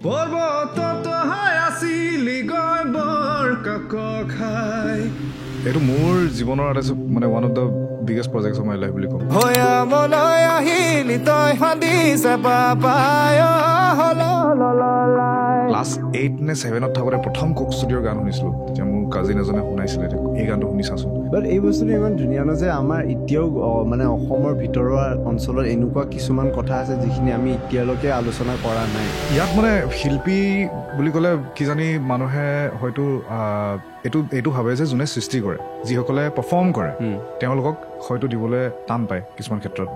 পৰ্বতত হাই আছিলি গৈ বৰ কাক খাই এইটো মোৰ জীৱনৰ এটা মানে one of the biggest projects of my life বুলি ক'ম হয়া মলৈ আহিলি তই হাদিছে পাপায় ক্লাছ 8 নে 7ত থাকোঁতে প্ৰথম কোক ষ্টুডিঅ'ৰ গান শুনিছিলোঁ তেতিয়া মোৰ কাজিন এজনে শুনাইছিলে এই গানটো শুনি চাচোন বাট এই বস্তুটো ইমান ধুনীয়া ন যে আমাৰ এতিয়াও মানে অসমৰ ভিতৰুৱা অঞ্চলত এনেকুৱা কিছুমান কথা আছে যিখিনি আমি এতিয়ালৈকে আলোচনা কৰা নাই ইয়াত মানে শিল্পী বুলি ক'লে কিজানি মানুহে হয়তো এইটো ভাবে যে যোনে সৃষ্টি কৰে যিসকলে পাৰফৰ্ম কৰে তেওঁলোকক হয়তো দিবলৈ টান পায় কিছুমান ক্ষেত্ৰত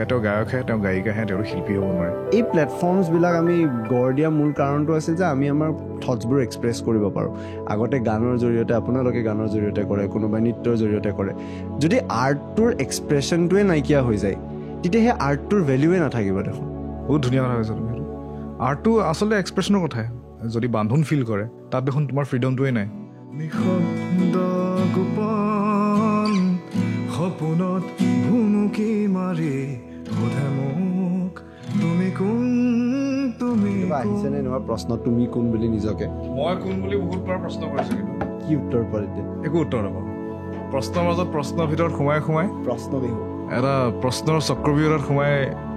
তেওঁ গায়কহে তেওঁ গায়িকাহে তেওঁ শিল্পী হ'ব নোৱাৰে এই প্লেটফৰ্মছবিলাক আমি গঢ় দিয়া মূল কাৰণটো আছে যে আমি আমাৰ থটছবোৰ এক্সপ্ৰেছ কৰিব পাৰোঁ আগতে গানৰ জৰিয়তে আপোনালোকে গানৰ জৰিয়তে কৰে কোনোবাই নৃত্যৰ জৰিয়তে কৰে যদি আৰ্টটোৰ এক্সপ্ৰেছনটোৱে নাইকিয়া হৈ যায় তেতিয়া সেই আৰ্টটোৰ ভেলুৱে নাথাকিব দেখোন বহুত ধুনীয়া কথা কৈছা তুমি আৰ্টটো আচলতে এক্সপ্ৰেছনৰ কথাই যদি বান্ধোন ফিল কৰে তাত দেখোন তোমাৰ ফ্ৰীডমটোৱে নাই নিঃশব্দ গোপন সপোনত ভুমুকি মাৰি সোধে মোক তুমি কোন তুমি আহিছেনে এনেকুৱা প্ৰশ্ন তুমি কোন বুলি নিজকে মই কোন বুলি বহুতবাৰ প্ৰশ্ন কৰিছোঁ কিন্তু কি উত্তৰ পালে একো উত্তৰ নাপাওঁ প্ৰশ্নৰ মাজত প্ৰশ্নৰ ভিতৰত সোমাই প্ৰশ্ন বিহু এটা প্ৰশ্নৰ চক্ৰব্যূহত সোমাই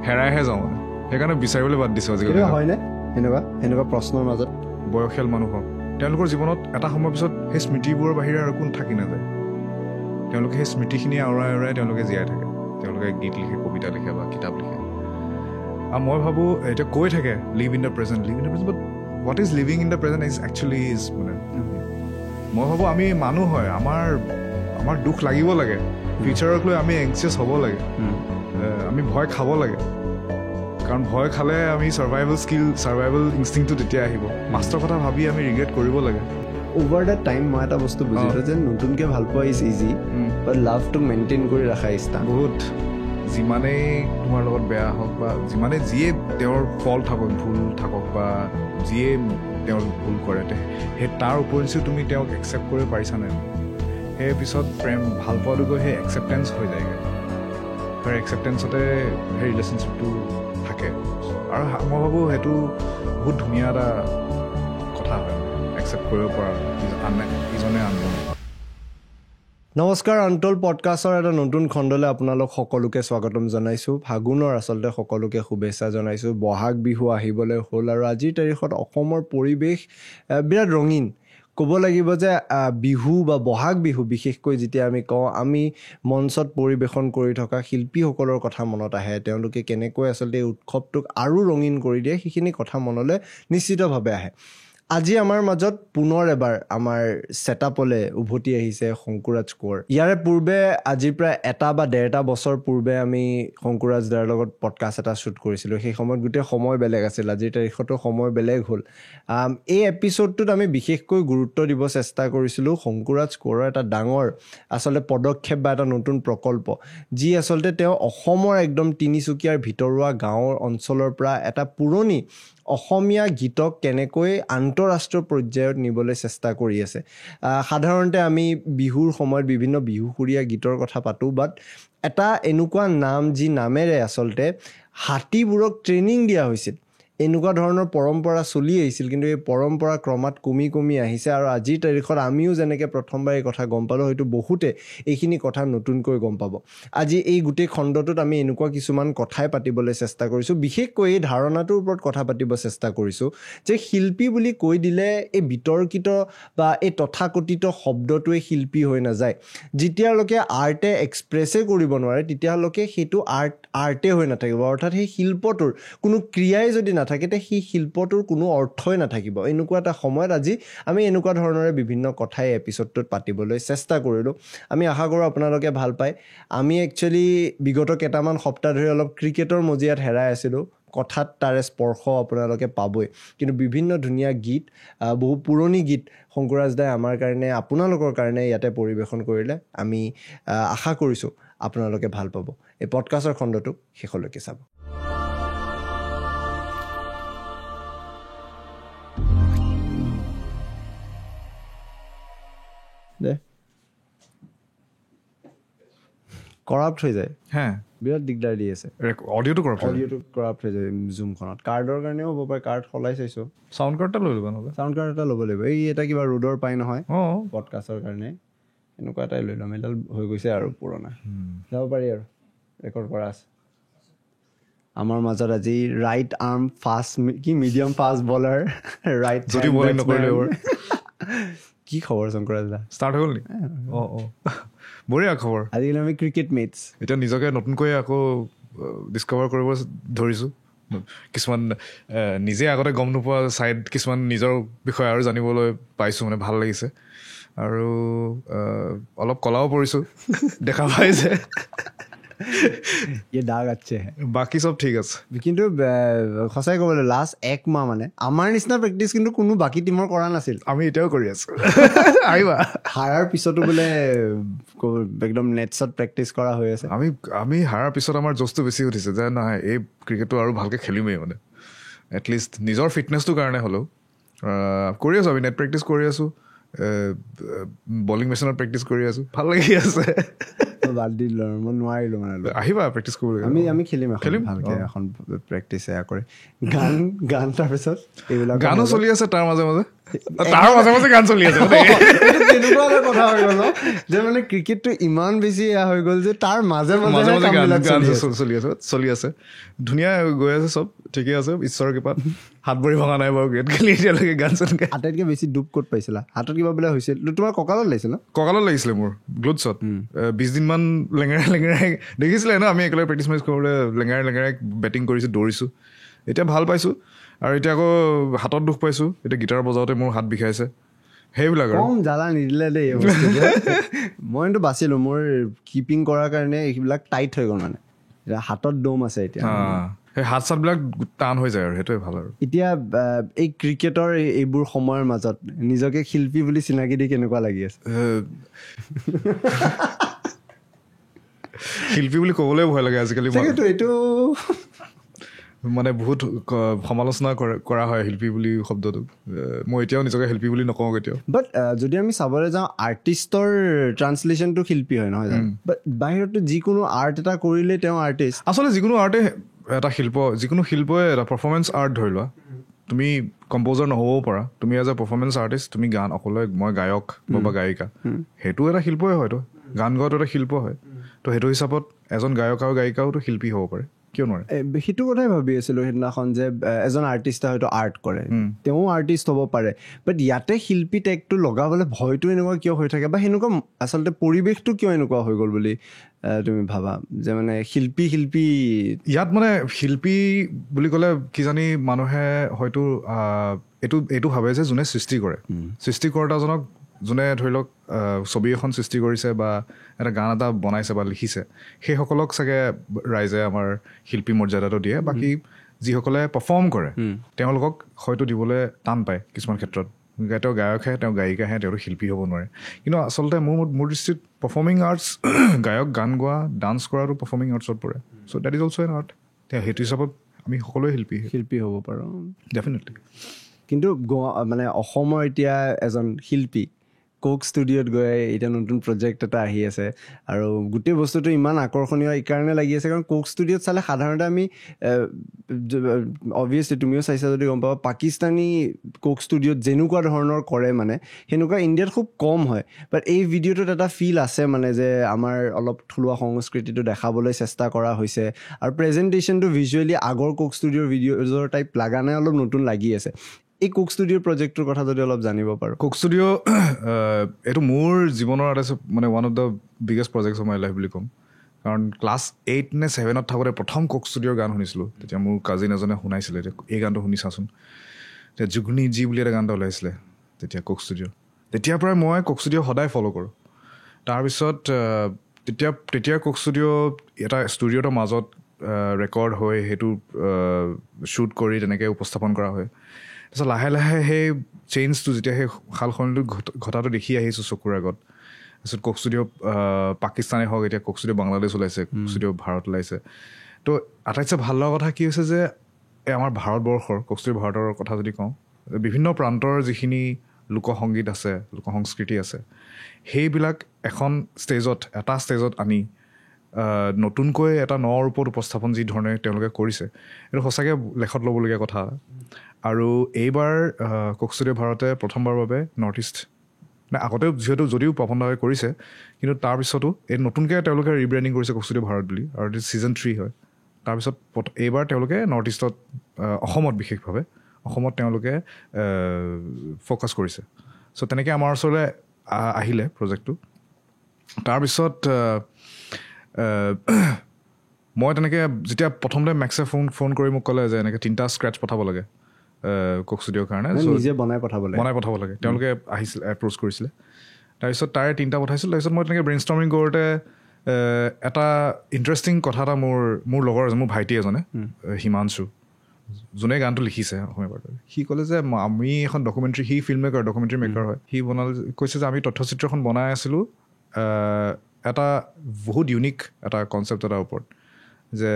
হেৰাইহে যাওঁ মানে সেইকাৰণে বিচাৰিবলৈ বাদ দিছোঁ আজিকালি হয়নে এনেকুৱা প্ৰশ্নৰ মাজত বয়সীয়াল মানুহক তেওঁলোকৰ জীৱনত এটা সময়ৰ পিছত সেই স্মৃতিবোৰৰ বাহিৰে আৰু কোন থাকি নাযায় তেওঁলোকে সেই স্মৃতিখিনি আঁৰাই তেওঁলোকে জীয়াই থাকে তেওঁলোকে গীত লিখে কবিতা লিখে বা কিতাপ লিখে আৰু মই ভাবোঁ এতিয়া কৈ থাকে live in the present but what is living in the present is actually is মানে মই ভাবোঁ আমি মানুহ হয় আমাৰ দুখ লাগিব লাগে ফিউচাৰক লৈ আমি এংচিয়াছ হ'ব লাগে আমি ভয় খাব লাগে কাৰণ ভয় খালে আমি ছাৰ্ভাইভেল ইনষ্টিংটো তেতিয়া আহিব মাষ্টৰ কথা ভাবি আমি ৰিগ্ৰেট কৰিব লাগে অভাৰ দ্য টাইম মই এটা বস্তু বুজিলোঁ যে নতুনকৈ ভাল পোৱা ইজ ইজি বাট লাভটো মেইনটেইন কৰি ৰখা ইজ টান বহুত যিমানেই তোমাৰ লগত বেয়া হওক বা যিয়ে তেওঁৰ ফল থাকক ভুল থাকক বা যিয়ে তেওঁৰ ভুল কৰে সেই তাৰ উপৰিঞ্চিও তুমি তেওঁক একচেপ্ট কৰিব পাৰিছানে সেই পিছত প্ৰেম ভাল পোৱাটো গৈ সেই একচেপ্টেঞ্চ হৈ যায়গৈ সেই একচেপ্টেঞ্চতে সেই ৰিলেশ্যনশ্বিপটো থাকে আৰু মই ভাবোঁ সেইটো বহুত ধুনীয়া এটা কথা হয় একচেপ্ট কৰিব পৰা ইজনে আনজনে নমস্কাৰ অন্তল পডকাষ্টৰ এটা নতুন খণ্ডলৈ আপোনালোক সকলোকে স্বাগতম জনাইছোঁ ফাগুনৰ আচলতে সকলোকে শুভেচ্ছা জনাইছোঁ বহাগ বিহু আহিবলৈ হ'ল আৰু আজিৰ তাৰিখত অসমৰ পৰিৱেশ বিৰাট ৰঙীন ক'ব লাগিব যে বিহু বা বহাগ বিহু বিশেষকৈ যেতিয়া আমি কওঁ আমি মঞ্চত পৰিৱেশন কৰি থকা শিল্পীসকলৰ কথা মনত আহে তেওঁলোকে কেনেকৈ আচলতে এই উৎসৱটোক আৰু ৰঙীন কৰি দিয়ে সেইখিনি কথা মনলৈ নিশ্চিতভাৱে আহে আজি আমাৰ মাজত পুনৰ এবাৰ আমাৰ ছেটআপলৈ উভতি আহিছে শংকুৰাজ কোঁৱৰ ইয়াৰে পূৰ্বে আজিৰ প্ৰায় 1 বা 1.5 বছৰ পূৰ্বে আমি শংকুৰাজ দাৰ লগত পডকাষ্ট এটা শ্বুট কৰিছিলোঁ সেই সময়ত গোটেই সময় বেলেগ আছিল আজিৰ তাৰিখতো সময় বেলেগ হ'ল এই এপিছ'ডটোত আমি বিশেষকৈ গুৰুত্ব দিব চেষ্টা কৰিছিলোঁ শংকুৰাজ কোঁৱৰৰ এটা ডাঙৰ আচলতে পদক্ষেপ বা এটা নতুন প্ৰকল্প যি আচলতে তেওঁ অসমৰ একদম তিনিচুকীয়াৰ ভিতৰুৱা গাঁৱৰ অঞ্চলৰ পৰা এটা পুৰণি অসমীয়া গীতক কেনেকৈ আন্তঃৰাষ্ট্ৰীয় পৰ্যায়ত নিবলৈ চেষ্টা কৰি আছে সাধাৰণতে আমি বিহুৰ সময়ত বিভিন্ন বিহুসুৰীয়া গীতৰ কথা পাতোঁ বাট এটা এনেকুৱা নাম যি নামেৰে আচলতে হাতীবোৰক ট্ৰেইনিং দিয়া হৈছিল এনেকুৱা ধৰণৰ পৰম্পৰা চলি আহিছিল কিন্তু এই পৰম্পৰা ক্ৰমাৎ কমি আহিছে আৰু আজিৰ তাৰিখত আমিও যেনেকৈ প্ৰথমবাৰ এই কথা গম পালোঁ হয়তো বহুতে এইখিনি কথা নতুনকৈ গম পাব আজি এই গোটেই খণ্ডটোত আমি এনেকুৱা কিছুমান কথাই পাতিবলৈ চেষ্টা কৰিছোঁ বিশেষকৈ এই ধাৰণাটোৰ ওপৰত কথা পাতিব চেষ্টা কৰিছোঁ যে শিল্পী বুলি কৈ দিলে এই বিতৰ্কিত বা এই তথাকথিত শব্দটোৱে শিল্পী হৈ নাযায় যেতিয়ালৈকে আৰ্টে এক্সপ্ৰেছে কৰিব নোৱাৰে তেতিয়ালৈকে সেইটো আৰ্টে হৈ নাথাকিব অৰ্থাৎ সেই শিল্পটোৰ কোনো ক্ৰিয়াই যদি নাথাকে সেই শিল্পটোৰ কোনো অৰ্থই নাথাকিব এনেকুৱা এটা সময়ত আজি আমি এনেকুৱা ধৰণৰে বিভিন্ন কথাই এপিছ'ডটোত পাতিবলৈ চেষ্টা কৰিলোঁ আমি আশা কৰোঁ আপোনালোকে ভাল পায় আমি একচুৱেলি বিগত কেইটামান সপ্তাহ ধৰি অলপ ক্ৰিকেটৰ মজিয়াত হেৰাই আছিলোঁ কথাত তাৰে স্পৰ্শ আপোনালোকে পাবই কিন্তু বিভিন্ন ধুনীয়া গীত বহু পুৰণি গীত শংকুৰাজ দাই আমাৰ কাৰণে আপোনালোকৰ কাৰণে ইয়াতে পৰিৱেশন কৰিলে আমি আশা কৰিছোঁ আপোনালোকে ভাল পাব এই পডকাষ্টৰ খণ্ডটো শেষলৈকে চাব কৰাপ্ট হৈ যায় হে বিৰাট দিগদাৰ দি আছে অডিঅ'টো কৰক অডিঅ'টো কৰাপ্ট হৈ যায় জুমখনত কাৰ্ডৰ কাৰণেও হ'ব পাৰে কাৰ্ড সলাই চাইছোঁ চাউণ্ড কাৰ্ড এটা লৈ ল'বা নহ'লে চাউণ্ড কাৰ্ড এটা ল'ব লাগিব এই এটা কিবা ৰোডৰ পাই নহয় অঁ পডকাষ্টৰ কাৰণে এনেকুৱা এটাই লৈ ল'ম এডাল হৈ গৈছে আৰু পুৰণা যাব পাৰি আৰু ৰেকৰ্ড কৰা আছে আমাৰ মাজত আজি ৰাইট আৰ্ম ফাষ্ট কি মিডিয়াম ফাষ্ট বলাৰ ৰাইট যদি বলিং নকৰিলে কি খবৰ শংকৰ দাদা ষ্টাৰ্ট হৈ গ'ল নি অঁ অঁ বঢ়িয়া খবৰ আজিকালি আমি ক্ৰিকেট মেটছ এতিয়া নিজকে নতুনকৈ আকৌ ডিছকভাৰ কৰিব ধৰিছোঁ কিছুমান নিজে আগতে গম নোপোৱা ছাইড কিছুমান নিজৰ বিষয়ে আৰু জানিবলৈ পাইছোঁ মানে ভাল লাগিছে আৰু অলপ কলাও পৰিছোঁ দেখা পাই যে দাগ আছে বাকী চব ঠিক আছে কিন্তু সঁচাই ক'বলৈ লাষ্ট এক মাহ মানে আমাৰ নিচিনা প্ৰেক্টিচ কিন্তু কোনো বাকী টীমৰ কৰা নাছিল আমি এতিয়াও কৰি আছোঁ আহিবা হাৰাৰ পিছতো বোলে একদম নেটছত প্ৰেক্টিচ কৰা হৈ আছে আমি হাৰাৰ পিছত আমাৰ জোচটো বেছি উঠিছে যে নহয় এই ক্ৰিকেটটো আৰু ভালকৈ খেলিমেই মানে এটলিষ্ট নিজৰ ফিটনেছটোৰ কাৰণে হ'লেও কৰি আছোঁ আমি নেট প্ৰেক্টিচ কৰি আছোঁ বলিং মেচিনত প্ৰেক্টিচ কৰি আছোঁ ভাল লাগি আছে বাদ দিলোঁ আৰু মই নোৱাৰিলোঁ মানে আহিবা প্ৰেক্টিচ কৰিবলৈ আমি খেলিম ভালকৈ এখন প্ৰেক্টিচ এয়া কৰি গান তাৰপিছত এইবিলাক গানো চলি আছে তাৰ মাজে মাজে গান চলি আছে তেনেকুৱা এটা কথা হৈ গ'ল যে মানে ক্ৰিকেটটো ইমান বেছি এয়া হৈ গ'ল যে তাৰ মাজে মাজে গান চলি আছে ধুনীয়া গৈ আছে চব ঠিকে আছে ঈশ্বৰৰ কৃপাত হাত ভৰি ভঙা নাই বাৰু ক্ৰিকেট খেলি এতিয়ালৈকে গান চান গাই আটাইতকৈ বেছি দুখ ক'ত পাইছিলা হাতত কিবা বোলে হৈছিল তোমাৰ কঁকালত লাগিছিল ন কঁকালত লাগিছিলে মোৰ গ্লোভছত 20 দিনমান লেঙেৰাই দেখিছিলে ন আমি একেলগে প্ৰেক্টিচ মেচ কৰোঁতে লেঙেৰাই বেটিং কৰিছোঁ দৌৰিছোঁ এতিয়া ভাল পাইছোঁ আৰু এতিয়া আকৌ হাতত দুখ পাইছোঁ এতিয়া গীটাৰ বজাওঁতে মোৰ হাত বিষাইছে সেইবিলাক আৰু কম জ্বালা নিদিলে দেই মই কিন্তু বাচিলোঁ মোৰ কিপিং কৰাৰ কাৰণে এইবিলাক টাইট হৈ গ'ল মানে এতিয়া হাতত দম আছে এতিয়া সেই হাত চাতবিলাক টান হৈ যায় আৰু সেইটোৱে ভাল আৰু এতিয়া এই ক্ৰিকেটৰ এইবোৰ সময়ৰ মাজত নিজকে শিল্পী বুলি চিনাকি দি কেনেকুৱা লাগি আছে শিল্পী বুলি ক'বলৈ ভয় লাগে আজিকালি এইটো মানে বহুত সমালোচনা কৰা হয় শিল্পী বুলি শব্দটো মই এতিয়াও নিজকে শিল্পী বুলি নকওঁ কেতিয়াও বাট যদি আমি চাবলৈ যাওঁ আৰ্টিষ্টৰ ট্ৰান্সলেশ্যনটো শিল্পী হয় নহয় জানো বাট বাহিৰতো যিকোনো আৰ্ট এটা কৰিলে তেওঁ আৰ্টিষ্ট আচলতে যিকোনো আৰ্টে এটা যিকোনো শিল্পই এটা পাৰফৰ্মেঞ্চ আৰ্ট ধৰি লোৱা তুমি কম্প'জাৰ নহ'বও পাৰা তুমি এজ এ পাৰফৰ্মেঞ্চ আৰ্টিষ্ট তুমি গান অকলে মই গায়ক বা গায়িকা সেইটো এটা শিল্পই হয়তো গান গোৱাটো এটা শিল্প হয় তো সেইটো হিচাপত এজন গায়ক আৰু গায়িকাওতো শিল্পী হ'ব পাৰে কিয় নোৱাৰে সেইটো কথাই ভাবি আছিলোঁ সেইদিনাখন যে এজন আৰ্টিষ্টে হয়তো আৰ্ট কৰে তেওঁ আৰ্টিষ্ট হ'ব পাৰে বাট ইয়াতে শিল্পী টেগটো লগাবলৈ ভয়টো এনেকুৱা কিয় হৈ থাকে বা সেনেকুৱা আচলতে পৰিৱেশটো কিয় এনেকুৱা হৈ গ'ল বুলি তুমি ভাবা যে মানে শিল্পী ইয়াত মানে শিল্পী বুলি ক'লে কিজানি মানুহে হয়তো এইটো ভাবে যে যোনে সৃষ্টি কৰে সৃষ্টিকৰ্তাজনক যোনে ধৰি লওক ছবি এখন সৃষ্টি কৰিছে বা এটা গান এটা বনাইছে বা লিখিছে সেইসকলক চাগে ৰাইজে আমাৰ শিল্পী মৰ্যাদাটো দিয়ে বাকী যিসকলে পাৰফৰ্ম কৰে তেওঁলোকক হয়তো দিবলৈ টান পায় কিছুমান ক্ষেত্ৰত তেওঁ গায়কহে তেওঁ গায়িকাহে তেওঁতো শিল্পী হ'ব নোৱাৰে কিন্তু আচলতে মোৰ দৃষ্টিত পাৰফৰ্মিং আৰ্টছ গায়ক গান গোৱা ডান্স কৰাটো পাৰফৰ্মিং আৰ্টছত পৰে so' that is also' an art সেইটো হিচাপত আমি সকলোৱে শিল্পী হ'ব পাৰোঁ ডেফিনেটলি কিন্তু মানে অসমৰ এতিয়া এজন শিল্পী কোক ষ্টুডিঅ'ত গৈ এতিয়া নতুন প্ৰজেক্ট এটা আহি আছে আৰু গোটেই বস্তুটো ইমান আকৰ্ষণীয় এইকাৰণে লাগি আছে কাৰণ কোক ষ্টুডিঅ'ত চালে সাধাৰণতে আমি অবভিয়াছলি তুমিও চাইছা যদি গম পাবা পাকিস্তানী কোক ষ্টুডিঅ'ত যেনেকুৱা ধৰণৰ কৰে মানে সেনেকুৱা ইণ্ডিয়াত খুব কম হয় বাট এই ভিডিঅ'টোত এটা ফিল আছে মানে যে আমাৰ অলপ থলুৱা সংস্কৃতিটো দেখাবলৈ চেষ্টা কৰা হৈছে আৰু প্ৰেজেণ্টেশ্যনটো ভিজুৱেলি আগৰ কোক ষ্টুডিঅ'ৰ ভিডিঅ'জৰ টাইপ লগা নাই অলপ নতুন লাগি আছে এই কোক ষ্টুডিঅ'ৰ প্ৰজেক্টটোৰ কথা যদি অলপ জানিব পাৰোঁ কোক ষ্টুডিঅ' এইটো মোৰ জীৱনৰ এটা মানে one of the biggest projects of my life বুলি ক'ম কাৰণ ক্লাছ 8 নে 7ত থাকোঁতে প্ৰথম কোক ষ্টুডিঅ'ৰ গান শুনিছিলোঁ তেতিয়া মোৰ কাজিন এজনে শুনাইছিলে এই গানটো শুনি চাচোন তেতিয়া জুগনি জি বুলি এটা গান এটা ওলাইছিলে তেতিয়া কোক ষ্টুডিঅ' তেতিয়াৰ পৰাই মই কোক ষ্টুডিঅ' সদায় ফ'ল' কৰোঁ তাৰপিছত তেতিয়া কোক ষ্টুডিঅ' এটা ষ্টুডিঅ'টোৰ মাজত ৰেকৰ্ড হৈ সেইটো শ্বুট কৰি তেনেকৈ উপস্থাপন কৰা হয় তাৰপিছত লাহে লাহে সেই চেঞ্জটো যেতিয়া সেই সাল সলনিটো ঘটাটো দেখি আহিছোঁ চকুৰ আগত তাৰপিছত কোক ষ্টুডিঅ' পাকিস্তানেই হওক এতিয়া কোক ষ্টুডিঅ' বাংলাদেশ ওলাইছে কোক ষ্টুডিঅ' ভাৰত ওলাইছে তো আটাইতকৈ ভাল লগা কথা কি হৈছে যে এই আমাৰ ভাৰতবৰ্ষৰ কোক ষ্টুডিঅ' ভাৰতৰ কথা যদি কওঁ বিভিন্ন প্ৰান্তৰ যিখিনি লোকসংগীত আছে লোকসংস্কৃতি আছে সেইবিলাক এটা ষ্টেজত আনি নতুনকৈ এটা নৰ ওপৰত উপস্থাপন যি ধৰণে তেওঁলোকে কৰিছে এইটো সঁচাকৈ লেখত ল'বলগীয়া কথা আৰু এইবাৰ কোক ষ্টুডিঅ' ভাৰতে প্ৰথমবাৰৰ বাবে নৰ্থ ইষ্ট আগতেও যিহেতু যদিও পাপন দাই কৰিছে কিন্তু তাৰপিছতো এই নতুনকৈ তেওঁলোকে ৰিব্ৰেণ্ডিং কৰিছে কোক ষ্টুডিঅ' ভাৰত বুলি আৰু এইটো ছিজন 3 হয় তাৰপিছত এইবাৰ তেওঁলোকে নৰ্থ ইষ্টত অসমত বিশেষভাৱে অসমত তেওঁলোকে ফ'কাছ কৰিছে চ' তেনেকৈ আমাৰ ওচৰলৈ আহিলে প্ৰজেক্টটো তাৰপিছত মই তেনেকৈ যেতিয়া প্ৰথমতে মেক্সে ফোন কৰি মোক ক'লে যে এনেকৈ 3টা স্ক্ৰেটচ পঠাব লাগে কোক ষ্টুডিঅ'ৰ কাৰণে নিজে বনাই পঠাব লাগে তেওঁলোকে আহিছিলে এপ্ৰ'চ কৰিছিলে তাৰপিছত তাৰে 3টা পঠাইছিল তাৰপিছত মই তেনেকৈ ব্ৰেইনষ্টৰ্মিং কৰোঁতে এটা ইণ্টাৰেষ্টিং কথা এটা মোৰ লগৰ এজন মোৰ ভাইটি এজনে হিমাংশু যোনে গানটো লিখিছে অসমীয়া পাৰ্টত সি ক'লে যে আমি এখন ডকুমেণ্টাৰী সি ফিল্ম মেকাৰ ডকুমেণ্টাৰী মেকাৰ হয় সি কৈছে যে আমি তথ্যচিত্ৰ এখন বনাই আছিলোঁ এটা বহুত ইউনিক এটা কনচেপ্ট এটাৰ ওপৰত যে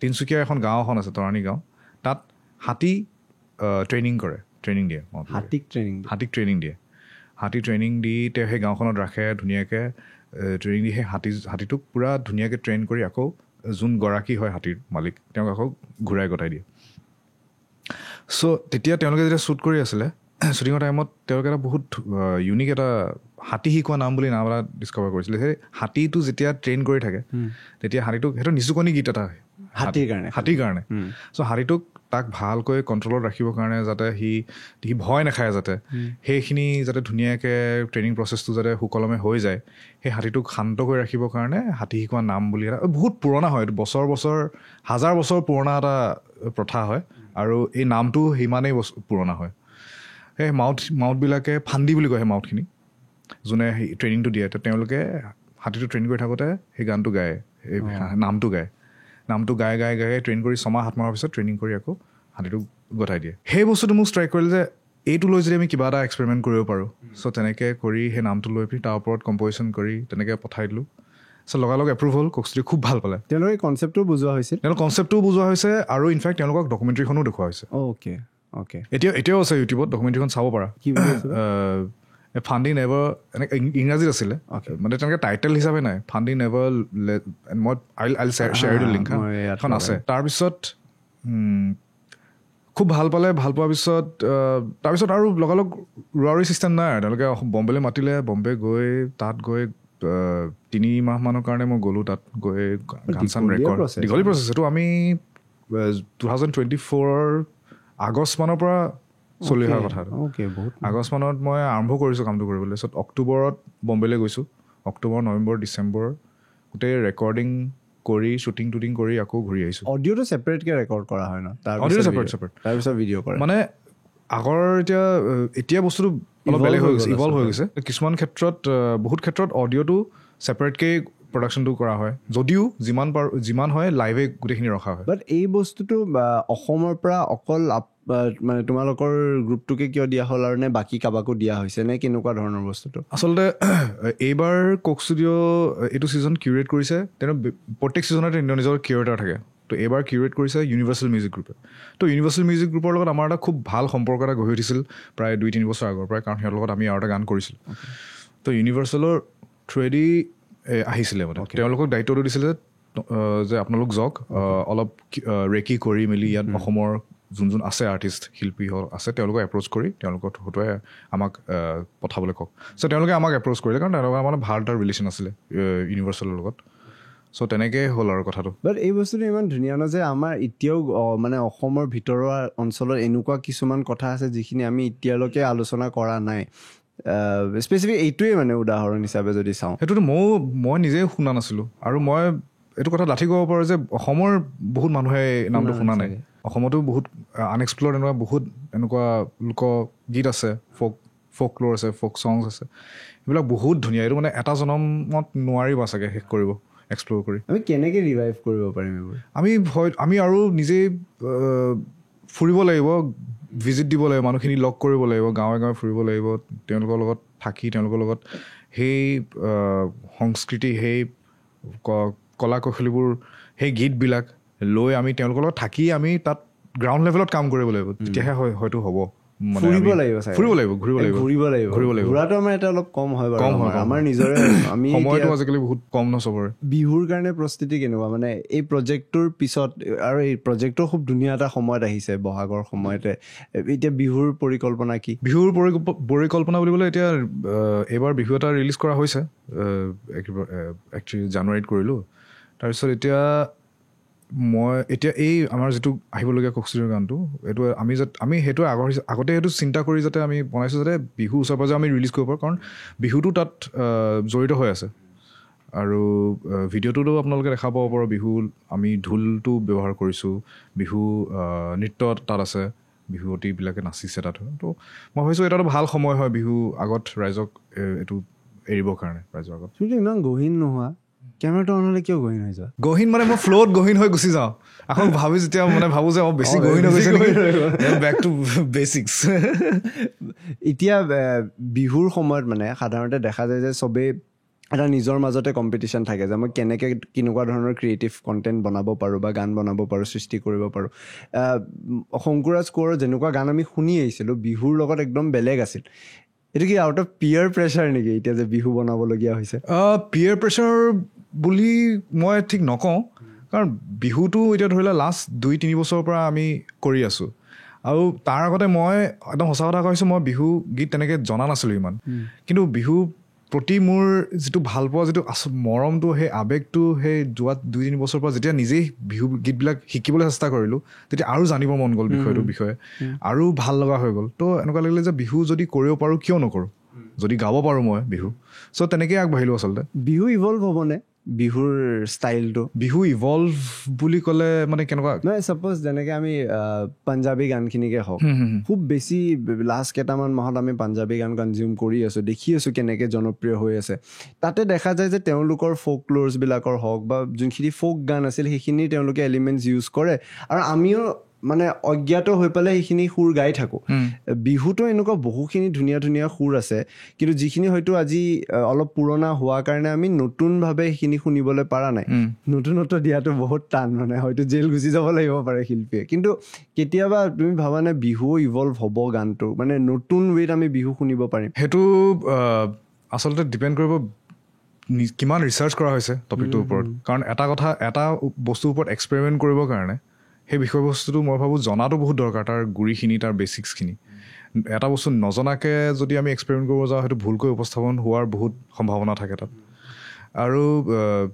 তিনিচুকীয়া এখন গাঁও এখন আছে তৰাণী গাঁও তাত হাতী ট্ৰেইনিং দিয়ে হাতীক ট্ৰেইনিং দিয়ে হাতী ট্ৰেইনিং দি তেওঁ সেই গাঁওখনত ৰাখে ধুনীয়াকৈ ট্ৰেইনিং দি সেই হাতীটোক পূৰা ধুনীয়াকৈ ট্ৰেইন কৰি আকৌ যোন গৰাকী হয় হাতীৰ মালিক তেওঁক আকৌ ঘূৰাই গতাই দিয়ে চ' তেতিয়া তেওঁলোকে যেতিয়া শ্বুট কৰি আছিলে শ্বুটিঙৰ টাইমত তেওঁলোকে এটা বহুত ইউনিক এটা হাতী শিকোৱা নাম বুলি নাম এটা ডিছকভাৰ কৰিছিলে সেই হাতীটো যেতিয়া ট্ৰেইন কৰি থাকে তেতিয়া হাতীটোক সেইটো নিচুকনি গীত এটা হাতীৰ কাৰণে চ' হাতীটোক তাক ভালকৈ কণ্ট্ৰলত ৰাখিবৰ কাৰণে যাতে সি ভয় নাখায় যাতে সেইখিনি যাতে ধুনীয়াকৈ ট্ৰেইনিং প্ৰচেছটো যাতে সুকলমে হৈ যায় সেই হাতীটোক শান্ত কৰি ৰাখিবৰ কাৰণে হাতী শিকোৱা নাম বুলি এটা বহুত পুৰণা হয় এইটো হাজাৰ বছৰ পুৰণা এটা প্ৰথা হয় আৰু এই নামটো সিমানেই পুৰণা হয় সেই মাউথবিলাকে ফান্দি বুলি কয় সেই মাউথখিনি যোনে সেই ট্ৰেইনিংটো দিয়ে তেওঁলোকে হাতীটো ট্ৰেইন কৰি থাকোঁতে সেই গানটো গায় এই নামটো গাই ট্ৰেইন কৰি 6-7 মাহৰ পিছত ট্ৰেইনিং কৰি আকৌ হাতীটোক গতাই দিয়ে সেই বস্তুটো মোক ষ্ট্ৰাইক কৰিলে যে এইটো লৈ যদি আমি কিবা এটা এক্সপেৰিমেণ্ট কৰিব পাৰোঁ চ' তেনেকৈ কৰি সেই নামটো লৈ পিনি তাৰ ওপৰত কম্প'জিশ্যন কৰি তেনেকৈ পঠাই দিলোঁ চ' লগালগ এপ্ৰুভ হ'ল কোক ষ্টুডিঅ' খুব ভাল পালে তেওঁলোকে কনচেপ্টটোও বুজোৱা হৈছে আৰু ইনফেক্ট তেওঁলোকক ডকুমেণ্টাৰীখনো দেখুওৱা হৈছে অ'কে এতিয়াও আছে ইউটিউবত ডকুমেণ্টাৰীখন চাব পাৰা ফাণ্ডিং নেভাৰ এনেকৈ ইংৰাজীত আছিলে মানে তেনেকৈ টাইটেল হিচাপে নাই ফাণ্ডিং নেভাৰ মই আইল শ্বেয়াৰ দ্য লিংক এখন আছে তাৰপিছত খুব ভাল পোৱাৰ পিছত তাৰপিছত আৰু লগালগ ৰোৱাৰী ছিষ্টেম নাই আৰু তেওঁলোকে বম্বেলৈ মাতিলে বম্বে গৈ তাত গৈ 3 মাহমানৰ কাৰণে মই গ'লোঁ তাত গৈ গান চান ৰেকৰ্ড দীঘলী প্ৰচেছ সেইটো আমি 2024 আগষ্ট মানৰ পৰা চলি অহা কথাটো আগষ্ট মানত মই আৰম্ভ কৰিছোঁ কামটো কৰিবলৈ তাৰপিছত অক্টোবৰত বম্বেলৈ গৈছোঁ অক্টোবৰ নৱেম্বৰ ডিচেম্বৰ গোটেই ৰেকৰ্ডিং কৰি শ্বুটিং কৰি আকৌ ঘূৰি আহিছোঁ অডিঅ'টো ছেপাৰেটকৈ ৰেকৰ্ড কৰা হয় ন অডিঅ'টো ছেপাৰেট তাৰপিছত ভিডিঅ' কৰে মানে আগৰ এতিয়া বস্তুটো অলপ বেলেগ হৈ গৈছে ইভলভ হৈ গৈছে কিছুমান ক্ষেত্ৰত বহুত ক্ষেত্ৰত অডিঅ'টো ছেপাৰেটকৈ প্ৰডাকশ্যনটো কৰা হয় যদিও যিমান হয় লাইভে গোটেইখিনি ৰখা হয় বাট এই বস্তুটো অসমৰ পৰা অকল মানে তোমালোকৰ গ্ৰুপটোকে কিয় দিয়া হ'ল আৰু নে বাকী কাবাকো দিয়া হৈছে নে কেনেকুৱা ধৰণৰ বস্তুটো আচলতে এইবাৰ কোক ষ্টুডিঅ' এইটো ছিজন কিউৰেট কৰিছে তেওঁ প্ৰত্যেক ছিজনতে নিজৰ কিউৰেটাৰ থাকে তো এইবাৰ কিউৰেট কৰিছে ইউনিভাৰ্চেল মিউজিক গ্ৰুপে তো ইউনিভাৰ্চেল মিউজিক গ্ৰুপৰ লগত আমাৰ এটা খুব ভাল সম্পৰ্ক এটা গঢ়ি উঠিছিল প্ৰায় 2-3 বছৰ আগৰ পৰাই কাৰণ সিহঁতৰ লগত আমি আৰু এটা গান কৰিছিলোঁ তো ইউনিভাৰ্চেলৰ থ্ৰুৱেদি আহিছিলে মানে তেওঁলোকক দায়িত্বটো দিছিলে যে আপোনালোক যাওক অলপ ৰেকি কৰি মেলি ইয়াত অসমৰ যোন আছে আৰ্টিষ্ট শিল্পী আছে তেওঁলোকক এপ্ৰ'চ কৰি তেওঁলোকক হতুৱাই আমাক পঠাবলৈ কওক চ' তেওঁলোকে আমাক এপ্ৰ'চ কৰিলে কাৰণ তেওঁলোকৰ মানে ভাল এটা ৰিলেশ্যন আছিলে ইউনিভাৰ্চেলৰ লগত চ' তেনেকৈ হ'ল আৰু কথাটো বাট এই বস্তুটো ইমান ধুনীয়া ন যে আমাৰ এতিয়াও মানে অসমৰ ভিতৰুৱা অঞ্চলত এনেকুৱা কিছুমান কথা আছে যিখিনি আমি এতিয়ালৈকে আলোচনা কৰা নাই স্পেচিফিক এইটোৱে মানে উদাহৰণ হিচাপে যদি চাওঁ সেইটোতো মই নিজেই শুনা নাছিলোঁ আৰু মই এইটো কথা ডাঠি ক'ব পাৰোঁ যে অসমৰ বহুত মানুহে নামটো শুনা নাই অসমতো বহুত আনএক্সপ্ল'ৰ্ড এনেকুৱা বহুত এনেকুৱা লোকগীত আছে ফ'ক ক্ল'ৰ আছে ফ'ক ছংছ আছে এইবিলাক বহুত ধুনীয়া এইটো মানে এটা জনমত নোৱাৰিবা চাগে শেষ কৰিব এক্সপ্ল'ৰ কৰি আমি কেনেকৈ ৰিভাইভ কৰিব পাৰিম এইবোৰ আমি আৰু নিজেই ফুৰিব লাগিব ভিজিট দিব লাগিব মানুহখিনি লগ কৰিব লাগিব গাঁৱে ফুৰিব লাগিব তেওঁলোকৰ লগত থাকি তেওঁলোকৰ লগত সেই সংস্কৃতি সেই কলা কৌশলীবোৰ সেই গীতবিলাক লৈ আমি তেওঁলোকৰ লগত থাকি আমি তাত গ্ৰাউণ্ড লেভেলত কাম কৰিব লাগিব তেতিয়াহে হয়তো হ'ব ফুৰিব লাগিব চাগে ঘূৰিব লাগিব ঘূৰাটো আমাৰ এটা অলপ কম হয় বাৰু আমাৰ নিজৰে আমি সময়টো আজিকালি বহুত কম ন চবৰে বিহুৰ কাৰণে প্ৰস্তুতি কেনেকুৱা মানে এই প্ৰজেক্টটোৰ পিছত আৰু এই প্ৰজেক্টটো খুব ধুনীয়া এটা সময়ত আহিছে বহাগৰ সময়তে এতিয়া বিহুৰ পৰিকল্পনা কি বিহুৰ পৰিকল্পনা বুলিবলৈ এতিয়া এইবাৰ বিহু এটা ৰিলিজ কৰা হৈছে একচুৱেলি জানুৱাৰীত কৰিলোঁ তাৰপিছত এতিয়া এই আমাৰ যিটো আহিবলগীয়া ককচিজৰ গানটো এইটো আমি সেইটো আগতে সেইটো চিন্তা কৰি যাতে আমি বনাইছোঁ যাতে বিহু ওচৰে পাজৰে আমি ৰিলিজ কৰিব পাৰোঁ কাৰণ বিহুটো তাত জড়িত হৈ আছে আৰু ভিডিঅ'টোতো আপোনালোকে দেখা পাব পাৰোঁ বিহু আমি ঢোলটো ব্যৱহাৰ কৰিছোঁ বিহু নৃত্য তাত আছে বিহুৱতীবিলাকে নাচিছে তাত তো মই ভাবিছোঁ এটা ভাল সময় হয় বিহু আগত ৰাইজক এইটো এৰিবৰ কাৰণে ৰাইজৰ আগত ইমান গহীন নোহোৱা কেমেৰাটো অনহ'লে কিয় গহীন হৈ যোৱা গহীন মানে মই ফ্ল'ত গহীন হৈ গুচি যাওঁ আকৌ যেতিয়া ভাবোঁ যে বেছি গহীন হৈ গৈছে বেক টু বেচিক্স এতিয়া বিহুৰ সময়ত মানে সাধাৰণতে দেখা যায় যে চবেই এটা নিজৰ মাজতে কম্পিটিশ্যন থাকে যে মই কেনেকৈ কেনেকুৱা ধৰণৰ ক্ৰিয়েটিভ কণ্টেণ্ট বনাব পাৰোঁ বা গান বনাব পাৰোঁ সৃষ্টি কৰিব পাৰোঁ শংকুৰাজ কোঁৱৰৰ যেনেকুৱা গান আমি শুনি আহিছিলোঁ বিহুৰ লগত একদম বেলেগ আছিল এইটো কি আউট অফ পিয়াৰ প্ৰেছাৰ নেকি এতিয়া যে বিহু বনাবলগীয়া হৈছে পিয়াৰ প্ৰেছাৰ বুলি মই ঠিক নকওঁ কাৰণ বিহুটো এতিয়া ধৰি লোৱা লাষ্ট 2-3 বছৰৰ পৰা আমি কৰি আছোঁ আৰু তাৰ আগতে মই একদম সঁচা কথা কৈছোঁ মই বিহু গীত তেনেকৈ জনা নাছিলোঁ ইমান কিন্তু বিহু প্ৰতি মোৰ যিটো ভাল পোৱা যিটো মৰমটো সেই আৱেগটো সেই যোৱা 2-3 বছৰৰ পৰা যেতিয়া নিজেই বিহু গীতবিলাক শিকিবলৈ চেষ্টা কৰিলোঁ তেতিয়া আৰু জানিব মন গ'ল বিষয়টোৰ বিষয়ে আৰু ভাল লগা হৈ গ'ল তো এনেকুৱা লাগিলে যে বিহু যদি কৰিব পাৰোঁ কিয় নকৰোঁ যদি গাব পাৰোঁ মই বিহু চ' তেনেকেই আগবাঢ়িলোঁ আচলতে বিহু ইভলভ হ'বনে বিহুৰ ষ্টাইলটো বিহু ইভলভ বুলি ক'লে মানে কেনেকুৱা নহয় ছাপ'জ যেনেকৈ আমি পাঞ্জাবী গানখিনিকে হওক খুব বেছি লাষ্ট কেইটামান মাহত আমি পাঞ্জাবী গান কনজিউম কৰি আছোঁ দেখি আছোঁ কেনেকৈ জনপ্ৰিয় হৈ আছে তাতে দেখা যায় যে তেওঁলোকৰ ফ'ক ক্ল'ৰ্ছবিলাকৰ হওক বা যোনখিনি ফ'ক গান আছিল সেইখিনি তেওঁলোকে এলিমেণ্টছ ইউজ কৰে আৰু আমিও মানে অজ্ঞাত হৈ পেলাই সেইখিনি সুৰ গাই থাকোঁ বিহুতো এনেকুৱা বহুখিনি ধুনীয়া ধুনীয়া সুৰ আছে কিন্তু যিখিনি হয়তো আজি অলপ পুৰণা হোৱাৰ কাৰণে আমি নতুনভাৱে সেইখিনি শুনিবলৈ পৰা নাই নতুনত্ব দিয়াটো বহুত টান মানে হয়তো জেল গুচি যাব লাগিব পাৰে শিল্পীয়ে কিন্তু কেতিয়াবা তুমি ভাবানে বিহু ইভলভ হ'ব গানটো মানে নতুন ৱেত আমি বিহু শুনিব পাৰিম সেইটো আচলতে ডিপেণ্ড কৰিব কিমান ৰিচাৰ্চ কৰা হৈছে টপিকটোৰ ওপৰত কাৰণ এটা বস্তুৰ ওপৰত এক্সপেৰিমেণ্ট কৰিবৰ কাৰণে সেই বিষয়বস্তুটো মই ভাবোঁ জনাটো বহুত দৰকাৰ তাৰ গুৰিখিনি তাৰ বেচিক্সখিনি এটা বস্তু নজনাকৈ যদি আমি এক্সপেৰিমেণ্ট কৰিব যাওঁ সেইটো ভুলকৈ উপস্থাপন হোৱাৰ বহুত সম্ভাৱনা থাকে তাত আৰু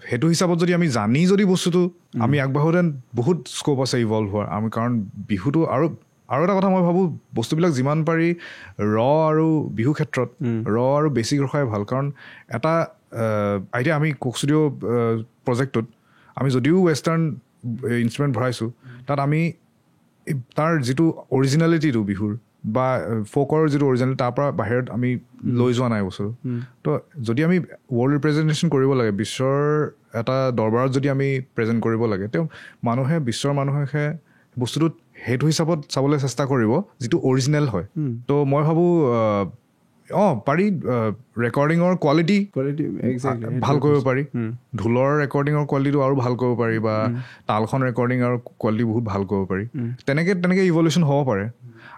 সেইটো হিচাপত যদি আমি জানি যদি বস্তুটো আমি আগবাঢ়োঁতে বহুত স্ক'প আছে ইভলভ হোৱাৰ আমি কাৰণ বিহুটো আৰু এটা কথা মই ভাবোঁ বস্তুবিলাক যিমান পাৰি আৰু বিহু ক্ষেত্ৰত আৰু বেছিক ৰখাই ভাল কাৰণ এটা এতিয়া আমি কোকষ্টুডিঅ' প্ৰজেক্টটোত আমি যদিও ৱেষ্টাৰ্ণ ইনষ্ট্ৰুমেণ্ট ভৰাইছোঁ তাত আমি তাৰ যিটো অৰিজিনেলিটিটো বিহুৰ বা ফ'কৰ যিটো অৰিজিনেল তাৰ পৰা বাহিৰত আমি লৈ যোৱা নাই বস্তুটো তো যদি আমি ৱৰ্ল্ড ৰিপ্ৰেজেণ্টেশ্যন কৰিব লাগে বিশ্বৰ এটা দৰবাৰত যদি আমি প্ৰেজেণ্ট কৰিব লাগে তেওঁ বিশ্বৰ মানুহে বস্তুটোত সেইটো হিচাপত চাবলৈ চেষ্টা কৰিব যিটো অৰিজিনেল হয় তো মই ভাবোঁ পাৰি ৰেকৰ্ডিঙৰ কোৱালিটি ভাল কৰিব পাৰি ঢোলৰ ৰেকৰ্ডিঙৰ কোৱালিটিটো আৰু ভাল কৰিব পাৰি বা তালখন ৰেকৰ্ডিং আৰু কোৱালিটি বহুত ভাল কৰিব পাৰি তেনেকৈ ইভলিউশ্যন হ'ব পাৰে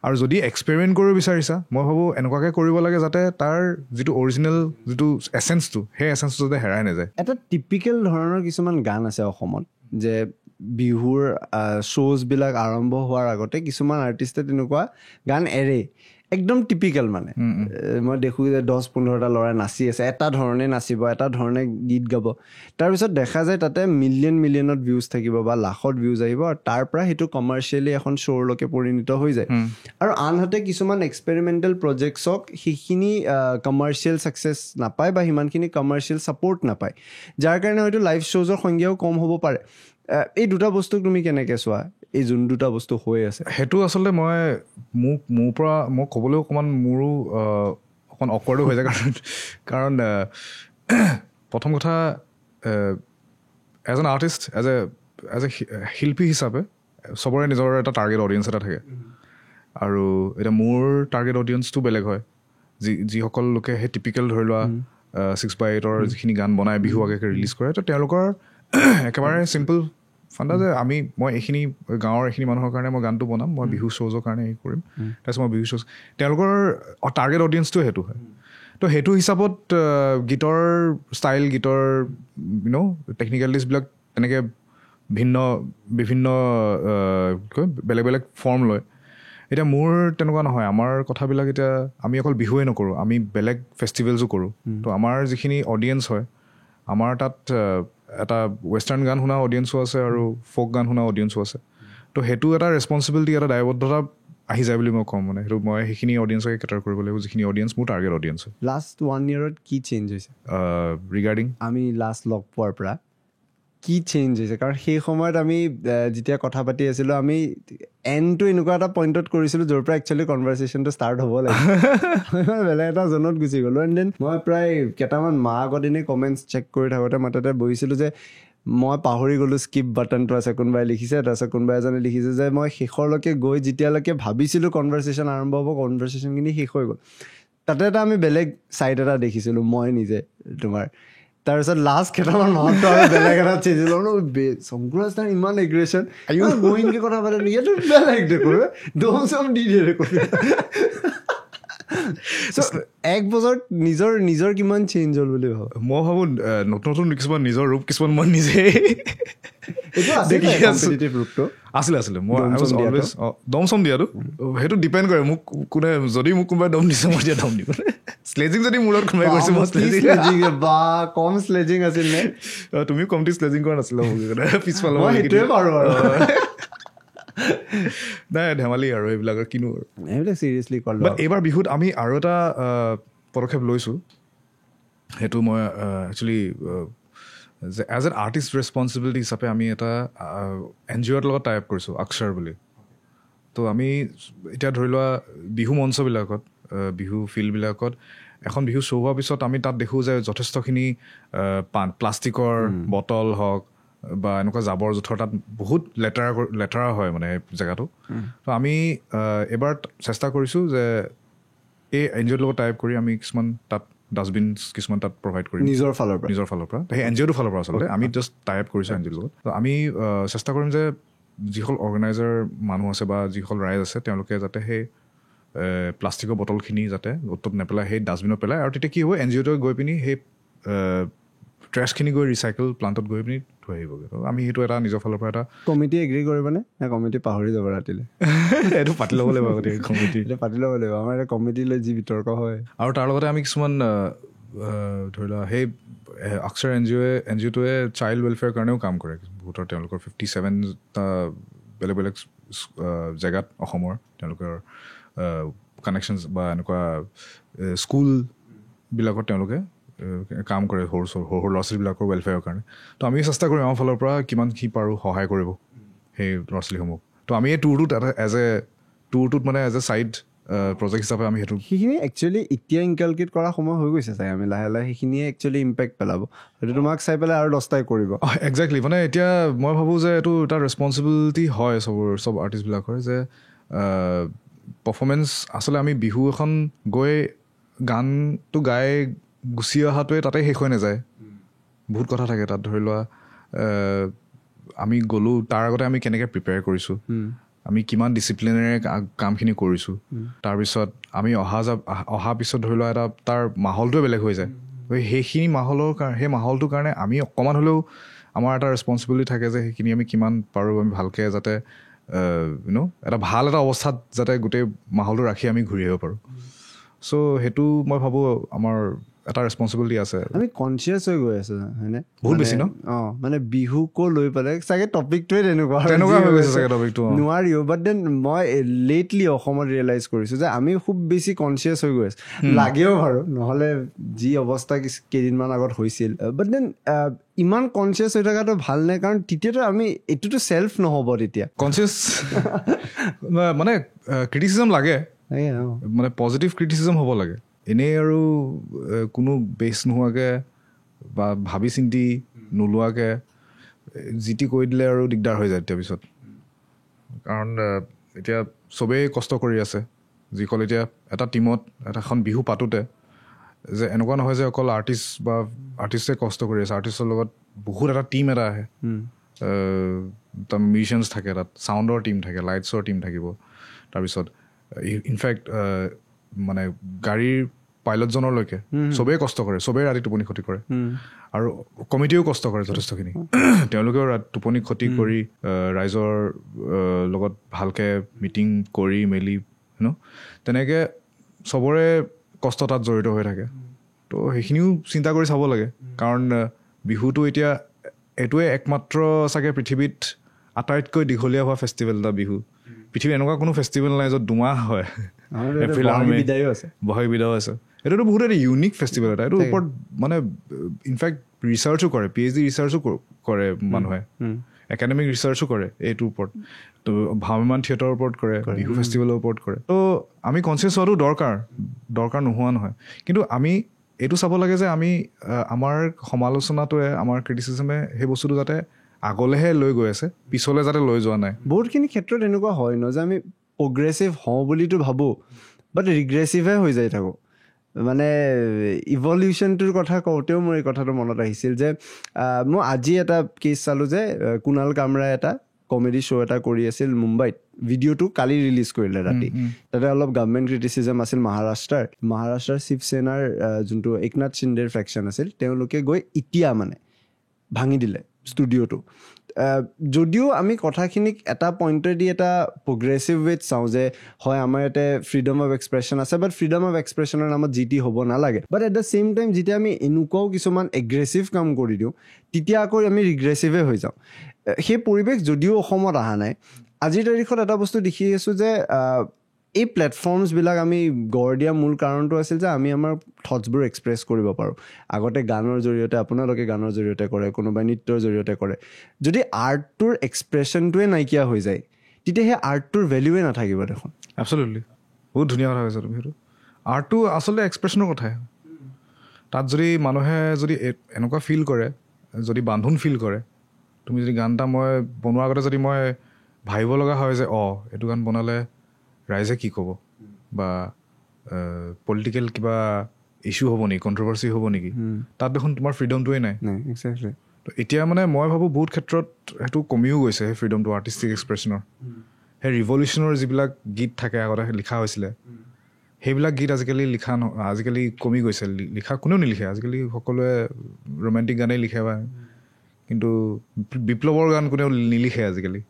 আৰু যদি এক্সপেৰিমেণ্ট কৰিব বিচাৰিছা মই ভাবোঁ এনেকুৱাকৈ কৰিব লাগে যাতে তাৰ যিটো অৰিজিনেল যিটো এচেঞ্চটো সেই এচেঞ্চটো যাতে হেৰাই নাযায় এটা টিপিকেল ধৰণৰ কিছুমান গান আছে অসমত যে বিহুৰ শ্ব'জবিলাক আৰম্ভ হোৱাৰ আগতে কিছুমান আৰ্টিষ্টে তেনেকুৱা গান এৰে একদম টিপিকেল মানে মই দেখোঁ যে 10-15টা ল'ৰাই নাচি আছে এটা ধৰণে নাচিব এটা ধৰণে গীত গাব তাৰপিছত দেখা যায় তাতে মিলিয়নত ভিউজ থাকিব বা লাখত ভিউজ আহিব আৰু তাৰ পৰা সেইটো কমাৰ্চিয়েলি এখন শ্ব'ৰলৈকে পৰিণত হৈ যায় আৰু আনহাতে কিছুমান এক্সপেৰিমেণ্টেল প্ৰজেক্টছক সেইখিনি কমাৰ্চিয়েল ছাকচেছ নাপায় বা সিমানখিনি কমাৰ্চিয়েল ছাপৰ্ট নাপায় যাৰ কাৰণে হয়তো লাইভ শ্ব'জৰ সংখ্যাও কম হ'ব পাৰে এই দুটা বস্তুক তুমি কেনেকৈ চোৱা এই যোন দুটা বস্তু হৈ আছে সেইটো আচলতে মোৰ পৰা মই ক'বলৈ অকণমান মোৰো অকণ অকৱাৰ্ডো হৈ যায় কাৰণ প্ৰথম কথা as an artist as a শিল্পী হিচাপে চবৰে নিজৰ এটা টাৰ্গেট অডিয়েঞ্চ এটা থাকে আৰু এতিয়া মোৰ টাৰ্গেট অডিয়েঞ্চটো বেলেগ হয় যিসকল লোকে সেই টিপিকেল ধৰি লোৱা 6x8ৰ যিখিনি গান বনাই বিহু আগেকৈ ৰিলিজ কৰে তো তেওঁলোকৰ একেবাৰে চিম্পল ফাণ্ডা যে মই এইখিনি গাঁৱৰ এইখিনি মানুহৰ কাৰণে মই গানটো বনাম, মই বিহু শ্ব'জৰ কাৰণে হেৰি কৰিম, তাৰপিছত মই বিহু শ্ব'জ তেওঁলোকৰ টাৰ্গেট অডিয়েঞ্চটো সেইটো হয়। তো সেইটো হিচাপত গীতৰ ষ্টাইল, গীতৰ টেকনিকেলিটিছবিলাক তেনেকৈ বিভিন্ন বেলেগ বেলেগ ফৰ্ম লয়। এতিয়া মোৰ তেনেকুৱা নহয়, আমাৰ কথাবিলাক এতিয়া আমি অকল বিহুৱে নকৰোঁ, আমি বেলেগ ফেষ্টিভেলছো কৰোঁ। তো আমাৰ যিখিনি অডিয়েঞ্চ হয়, আমাৰ তাত এটা ৱেষ্টাৰ্ণ গান শুনা অডিয়েঞ্চো আছে আৰু ফ'ক গান শুনা অডিয়েঞ্চো আছে। তো সেইটো এটা ৰেচপনচিবিলিটি, এটা দায়বদ্ধতা আহি যায় বুলি মই ক'ম। মানে সেইটো মই সেইখিনি অডিয়েঞ্চকে কেটাৰ কৰিব লাগিব, যিখিনি অডিয়েঞ্চ মোৰ টাৰ্গেট অডিয়েঞ্চ হয়। লাষ্ট 1 yearত কি চেঞ্জ হৈছে ৰিগাৰ্ডিং আমি লাষ্ট লগ পোৱাৰ পৰা কি চেঞ্জ হৈছে? কাৰণ সেই সময়ত আমি যেতিয়া কথা পাতি আছিলোঁ, আমি এণ্ডটো এনেকুৱা এটা পইণ্টত কৰিছিলোঁ য'ৰ পৰা একচুৱেলি কনভাৰচেশ্যনটো ষ্টাৰ্ট হ'ব লাগে। বেলেগ এটা জোনত গুচি গ'লোঁ। এণ্ড দেন মই প্ৰায় কেইটামান মাহ আগত এনেই কমেণ্টছ চেক কৰি থাকোঁতে মই তাতে বহিছিলোঁ যে মই পাহৰি গ'লোঁ স্কিপ বাটনটো আছে, কোনোবাই লিখিছে, তাৰপিছত কোনোবাই এজনে লিখিছে যে মই শেষৰলৈকে গৈ যেতিয়ালৈকে ভাবিছিলোঁ কনভাৰচেশ্যন আৰম্ভ হ'ব, কনভাৰচেশ্যনখিনি শেষ হৈ গ'ল। তাতে এটা আমি বেলেগ ছাইড এটা দেখিছিলোঁ মই নিজে তোমাৰ। তাৰপিছত লাষ্ট কেইটামান মাহতো আমি বেলেগ এটা চেঞ্জ হ'লো, শংকুৰাজ তাৰ ইমান এগ্ৰেশ্যন গোৱিনকে কথা পাতে নেকি, এইটো বেলেগ দেখোঁ, দম চম দি দিয়ে দেখোঁ। এক বছৰত নিজৰ কিমান চেঞ্জ হ'ল বুলি ভাবোঁ? মই ভাবোঁ নতুন নতুন কিছুমান নিজৰ ৰূপ কিছুমান মই নিজে আছিলে। মই অলৱেজ দম চম দিয়াটো সেইটো ডিপেণ্ড কৰে মোক কোনে, যদি মোক কোনোবাই দম দিছে মই এতিয়া দম দিম। স্লেজিং যদি মোৰ লগত কোনোবাই কৰিছে মই স্লেজিং বা কম স্লেজিং আছিল নে? তুমি কমটি স্লেজিং কৰা নাছিলা মোক পিছফালে। সেইটোৱে পাৰোঁ আৰু নাই ধেমালি আৰু এইবিলাকৰ কিনো আৰু এইবিলাক চিৰিয়াছলি ক'লো। বাট এইবাৰ বিহুত আমি আৰু এটা পদক্ষেপ লৈছোঁ, সেইটো মই একচুৱেলি যে এজ এন আৰ্টিষ্ট ৰেচপনচিবিলিটি হিচাপে আমি এটা NGOৰ লগত টাই আপ কৰিছোঁ, অক্ষৰ বুলি। তো আমি এতিয়া ধৰি লোৱা বিহু মঞ্চবিলাকত, বিহু ফিল্ডবিলাকত এখন বিহু শ্ব' হোৱাৰ পিছত আমি তাত দেখোঁ যে যথেষ্টখিনি প্লাষ্টিকৰ বটল হওক বা এনেকুৱা জাবৰ জোঁথৰ তাত বহুত লেতেৰা হয় মানে জেগাটো। তো আমি এবাৰ চেষ্টা কৰিছোঁ যে এই NGOৰ লগত টাই আপ কৰি আমি কিছুমান তাত ডাষ্টবিন কিছুমান তাত প্ৰভাইড কৰিম নিজৰ ফালৰ পৰা। সেই NGOটোৰ ফালৰ পৰা আচলতে আমি জাষ্ট টাই আপ কৰিছোঁ NGOৰ লগত। তো আমি চেষ্টা কৰিম যে যিসকল অৰ্গেনাইজাৰ মানুহ আছে বা যিসকল ৰাইজ আছে তেওঁলোকে যাতে সেই প্লাষ্টিকৰ বটলখিনি যাতে অ'ত নেপেলাই, সেই ডাষ্টবিনত পেলায়। আৰু তেতিয়া কি হ'ব, NGOটোৱে গৈ পিনি সেই ট্ৰেছখিনি গৈ ৰিচাইকেল প্লাণ্টত গৈ পিনি থৈ আহিবগৈ। তো আমি সেইটো এটা নিজৰ ফালৰ পৰা এটা কমিটি এগ্ৰী কৰিবনে নে কমিটি পাহৰি যাব ৰাতিলৈ? এইটো পাতি ল'ব লাগিব গতিকে কমিটি পাতি ল'ব লাগিব। আমাৰ এটা কমিটিলৈ যি বিতৰ্ক হয়। আৰু তাৰ লগতে আমি কিছুমান ধৰি লোৱা সেই অক্ষৰ NGOটোৱে চাইল্ড ৱেলফেয়াৰ কাৰণেও কাম কৰে বহুতৰ। তেওঁলোকৰ 57টা বেলেগ বেলেগ জেগাত অসমৰ তেওঁলোকৰ কানেকশ্যনছ বা এনেকুৱা স্কুলবিলাকত তেওঁলোকে কাম কৰে সৰু ল'ৰা ছোৱালীবিলাকৰ ৱেলফেয়াৰৰ কাৰণে। তো আমি চেষ্টা কৰিম আমাৰ ফালৰ পৰা কিমান কি পাৰোঁ সহায় কৰিব সেই ল'ৰা ছোৱালীসমূহ। তো আমি এই টুৰটোত মানে এজ এ ছাইড প্ৰজেক্ট হিচাপে আমি সেইখিনি একচুৱেলি এতিয়া ইনকালকেট কৰা সময় হৈ গৈছে চাগে। আমি লাহে লাহে সেইখিনিয়ে একচুৱেলি ইম্পেক্ট পেলাব। সেইটো তোমাক চাই পেলাই আৰু 10টাই কৰিব। একজেক্টলি। মানে এতিয়া মই ভাবোঁ যে এইটো এটা ৰেচপনচিবিলিটি হয় চব আৰ্টিষ্টবিলাকৰ যে পাৰফৰ্মেঞ্চ আচলতে আমি বিহু এখন গৈ গানটো গাই গুচি অহাটোৱে তাতে শেষ হৈ নাযায়। বহুত কথা থাকে তাত। ধৰি লোৱা আমি গ'লোঁ, তাৰ আগতে আমি কেনেকৈ প্ৰিপেয়াৰ কৰিছোঁ, আমি কিমান ডিচিপ্লিনেৰে কামখিনি কৰিছোঁ, তাৰপিছত আমি অহা পিছত ধৰি লোৱা এটা তাৰ মাহলটোৱে বেলেগ হৈ যায়। সেইখিনি সেই মাহলটোৰ কাৰণে আমি অকণমান হ'লেও আমাৰ এটা ৰেচপনচিবিলিটি থাকে যে সেইখিনি আমি কিমান পাৰোঁ আমি ভালকৈ যাতে এটা ভাল এটা অৱস্থাত যাতে গোটেই মাহলটো ৰাখি আমি ঘূৰি আহিব পাৰোঁ। চ' সেইটো মই ভাবোঁ আমাৰ এটা ৰেচপনচিবিলিটি আছে। আমি কনচিয়াছ হৈ গৈ আছোঁ হয়নে? বহুত বেছি ন? মানে বিহুকো লৈ পেলাই চাগে টপিকটোৱে তেনেকুৱা হৈ গৈছে চাগে টপিকটো। নোৱাৰিও। বাট দেন মই লেটলি অসমত ৰিয়েলাইজ কৰিছোঁ যে আমি খুব বেছি কনচিয়াছ হৈ গৈ আছোঁ। লাগেও বাৰু, নহ'লে যি অৱস্থা কেইদিনমান আগত হৈছিল। বাট দেন ইমান কনচিয়াছ হৈ থকাটো ভাল নাই, কাৰণ তেতিয়াতো আমি এইটোতো চেল্ফ নহ'ব। তেতিয়া কনচিয়াছ মানে ক্ৰিটিচিজম লাগে, মানে পজিটিভ ক্ৰিটিচিজম হ'ব লাগে। এনেই আৰু কোনো বেছ নোহোৱাকৈ বা ভাবি চিন্তি নোলোৱাকৈ যি টি কৈ দিলে আৰু দিগদাৰ হৈ যায় তেতিয়া পিছত। কাৰণ এতিয়া চবেই কষ্ট কৰি আছে, যিসকল এতিয়া এটা টীমত এখন বিহু পাতোতে যে এনেকুৱা নহয় যে অকল আৰ্টিষ্টে কষ্ট কৰি আছে। আৰ্টিষ্টৰ লগত বহুত এটা টীম এটা আহে, তাৰ মিউজিচিয়ানছ থাকে, তাত চাউণ্ডৰ টীম থাকে, লাইটছৰ টীম থাকিব, তাৰপিছত ইনফেক্ট মানে গাড়ীৰ পাইলটজনলৈকে চবেই কষ্ট কৰে, চবেই ৰাতি টোপনি ক্ষতি কৰে, আৰু কমিটিও কষ্ট কৰে যথেষ্টখিনি। তেওঁলোকেও টোপনি ক্ষতি কৰি ৰাইজৰ লগত ভালকৈ মিটিং কৰি মেলি তেনেকৈ চবৰে কষ্ট তাত জড়িত হৈ থাকে। তো সেইখিনিও চিন্তা কৰি চাব লাগে, কাৰণ বিহুটো এতিয়া এইটোৱে একমাত্ৰ চাগে পৃথিৱীত আটাইতকৈ দীঘলীয়া হোৱা ফেষ্টিভেল এটা বিহু। পৃথিৱীত এনেকুৱা কোনো ফেষ্টিভেল নাই য'ত 2 মাহ হয়। এপ্ৰিল আৰু মে' বহাগ বিদায়ো আছে। এইটোতো বহুত এটা ইউনিক ফেষ্টিভেল এটা। এইটোৰ ওপৰত মানে ইনফেক্ট ৰিচাৰ্চো কৰে, PhD ৰিচাৰ্চো কৰে মানুহে, একাডেমিক ৰিচাৰ্চো কৰে এইটোৰ ওপৰত। তো ভ্ৰাম্যমান থিয়েটাৰৰ ওপৰত কৰে, বিহু ফেষ্টিভেলৰ ওপৰত কৰে। তো আমি কনচিয়াছ হোৱাটো দৰকাৰ নোহোৱা নহয়। কিন্তু আমি এইটো চাব লাগে যে আমি আমাৰ সমালোচনাটোৱে, আমাৰ ক্ৰিটিচিজমে সেই বস্তুটো যাতে আগলৈহে লৈ গৈ আছে, পিছলৈ যাতে লৈ যোৱা নাই। বহুতখিনি ক্ষেত্ৰত এনেকুৱা হয় ন যে আমি প্ৰগ্ৰেছিভ হওঁ বুলিতো ভাবোঁ, বাট ৰিগ্ৰেছিভহে হৈ যাই থাকোঁ। মানে ইভলিউশ্যনটোৰ কথা কওঁতেও মোৰ এই কথাটো মনত আহিছিল যে মই আজি এটা কেছ চালোঁ যে কুণাল কামৰাই এটা কমেডি শ্ব' এটা কৰি আছিল মুম্বাইত। ভিডিঅ'টো কালি ৰিলিজ কৰিলে ৰাতি। তাতে অলপ গভৰ্ণমেণ্ট ক্ৰিটিচিজম আছিল মহাৰাষ্ট্ৰৰ শিৱসেনাৰ যোনটো একনাথ শিন্দেৰ ফ্ৰেকশ্যন আছিল, তেওঁলোকে গৈ এতিয়া মানে ভাঙি দিলে ষ্টুডিঅ'টো। যদিও আমি কথাখিনিক এটা পইণ্টেদি এটা প্ৰগ্ৰেছিভ ৱেত চাওঁ যে হয় আমাৰ ইয়াতে ফ্ৰীডম অফ এক্সপ্ৰেছন আছে, বাট ফ্ৰীডম অফ এক্সপ্ৰেছনৰ নামত যি টি হ'ব নালাগে। But at the same time যেতিয়া আমি এনেকুৱাও কিছুমান এগ্ৰেছিভ কাম কৰি দিওঁ, তেতিয়া আকৌ আমি ৰিগ্ৰেছিভে হৈ যাওঁ। সেই পৰিৱেশ যদিও অসমত অহা নাই, আজিৰ তাৰিখত এটা বস্তু দেখি আছোঁ যে এই প্লেটফৰ্মছবিলাক আমি গঢ় দিয়া মূল কাৰণটো আছিল যে আমি আমাৰ থটছবোৰ এক্সপ্ৰেছ কৰিব পাৰোঁ। আগতে গানৰ জৰিয়তে, আপোনালোকে গানৰ জৰিয়তে কৰে, কোনোবাই নৃত্যৰ জৰিয়তে কৰে। যদি আৰ্টটোৰ এক্সপ্ৰেছনটোৱে নাইকিয়া হৈ যায়, তেতিয়া সেই আৰ্টটোৰ ভেলিউৱে নাথাকিব দেখোন। এবছলিউটলি, বহুত ধুনীয়া কথা কৈছা তুমি। সেইটো আৰ্টটো আচলতে এক্সপ্ৰেছনৰ কথাই। তাত যদি মানুহে যদি এনেকুৱা ফিল কৰে, যদি বান্ধোন ফিল কৰে, তুমি যদি গান এটা মই বনোৱাৰ আগতে যদি মই ভাবিব লগা হয় যে এইটো গান বনালে ৰাইজে কি ক'ব, বা পলিটিকেল কিবা ইছ্যু হ'ব নেকি, কণ্ট্ৰভাৰ্চি হ'ব নেকি, তাত দেখোন তোমাৰ ফ্ৰীডমটোৱে নাই। তো এতিয়া মানে মই ভাবোঁ বহুত ক্ষেত্ৰত সেইটো কমিও গৈছে, সেই ফ্ৰীডমটো আৰ্টিষ্টিক এক্সপ্ৰেছনৰ। সেই ৰিভলিউশ্যনৰ যিবিলাক গীত থাকে আগতে লিখা হৈছিলে, সেইবিলাক গীত আজিকালি কমি গৈছে। লিখা কোনেও নিলিখে আজিকালি, সকলোৱে ৰোমেণ্টিক গানেই লিখে, বা কিন্তু বিপ্লৱৰ গান কোনেও নিলিখে আজিকালি।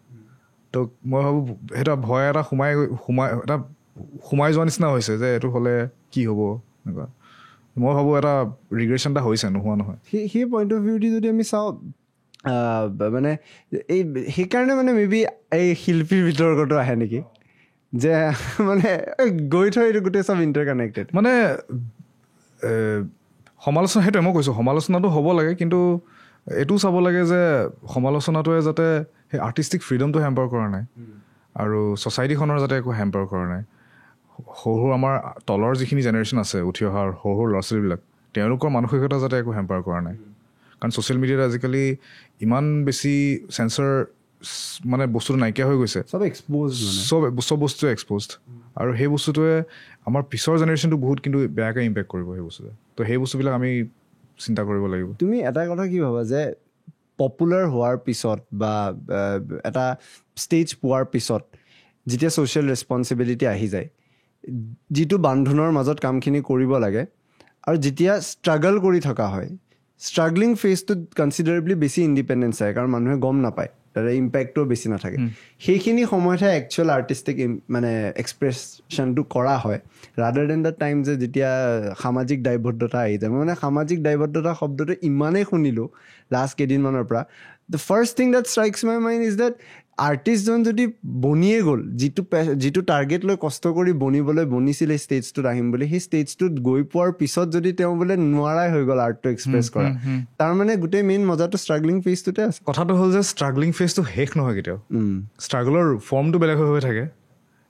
তো মই ভাবোঁ সেইটো ভয় এটা সোমাই যোৱা নিচিনা হৈছে যে এইটো হ'লে কি হ'ব এনেকুৱা। মই ভাবোঁ এটা ৰিগ্ৰেশ্যন এটা হৈছে, নোহোৱা নহয়। সেই পইণ্ট অফ ভিউ দি যদি আমি চাওঁ, মানে সেইকাৰণে মানে মেবি এই শিল্পীৰ বিতৰ্কটো আহে নেকি, যে মানে গৈ থৈ এইটো গোটেই চব ইণ্টাৰ কানেক্টেড। মানে সমালোচনা, সেইটোৱে মই কৈছোঁ, সমালোচনাটো হ'ব লাগে, কিন্তু এইটোও চাব লাগে যে সমালোচনাটোৱে যাতে সেই আৰ্টিষ্টিক ফ্ৰীডমটো হেম্পাৰ কৰা নাই, আৰু ছ'চাইটিখনৰ যাতে একো হেম্পাৰ কৰা নাই। সৰু আমাৰ তলৰ যিখিনি জেনেৰেশ্যন আছে, উঠি অহা সৰু ল'ৰা ছোৱালীবিলাক, তেওঁলোকৰ মানসিকতা যাতে একো হেম্পাৰ কৰা নাই। কাৰণ ছ'চিয়েল মিডিয়াত আজিকালি ইমান বেছি চেঞ্চৰ মানে বস্তুটো নাইকিয়া হৈ গৈছে, চব বস্তুৱে এক্সপ'জড, আৰু সেই বস্তুটোৱে আমাৰ পিছৰ জেনেৰেশ্যনটো বহুত কিন্তু বেয়াকৈ ইম্পেক্ট কৰিব সেই বস্তুটোৱে। তো সেই বস্তুবিলাক আমি চিন্তা কৰিব লাগিব। তুমি এটা কথা কি ভাবা যে পপুলাৰ হোৱাৰ পিছত বা এটা ষ্টেজ পোৱাৰ পিছত যেতিয়া ছ'চিয়েল ৰেছপনচিবিলিটি আহি যায়, যিটো বান্ধোনৰ মাজত কামখিনি কৰিব লাগে, আৰু যেতিয়া ষ্ট্ৰাগল কৰি থকা হয়, ষ্ট্ৰাগলিং ফেজটোত কনচিডাৰেবলি বেছি ইণ্ডিপেণ্ডেঞ্চ চায়, কাৰণ মানুহে গম নাপায়, তাৰে ইম্পেক্টটো বেছি নাথাকে। সেইখিনি সময়তহে একচুৱেল আৰ্টিষ্টিক মানে এক্সপ্ৰেছনটো কৰা হয়, ৰাদাৰ দেন দ্য টাইম যে যেতিয়া সামাজিক দায়বদ্ধতা আহি যায়। মই মানে সামাজিক দায়বদ্ধতা শব্দটো ইমানেই শুনিলোঁ লাষ্ট কেইদিনমানৰ পৰা। The first thing that strikes my mind is that আৰ্টিষ্টজন যদি বনিয়ে গ'ল, যিটো টাৰ্গেট লৈ কষ্ট কৰি বনিছিল এই ষ্টেজটোত আহিম বুলি, সেই ষ্টেজটোত গৈ পোৱাৰ পিছত যদি তেওঁ বোলে নোৱাৰাই হৈ গ'ল আৰ্টটো এক্সপ্ৰেছ কৰা, তাৰমানে গোটেই মেইন মজাটো ষ্ট্ৰাগলিং ফেজটোতে আছে। কথাটো হ'ল যে ষ্ট্ৰাগলিং ফেজটো শেষ নহয় কেতিয়াও, ষ্ট্ৰাগলৰ ফৰ্মটো বেলেগ হৈ থাকে।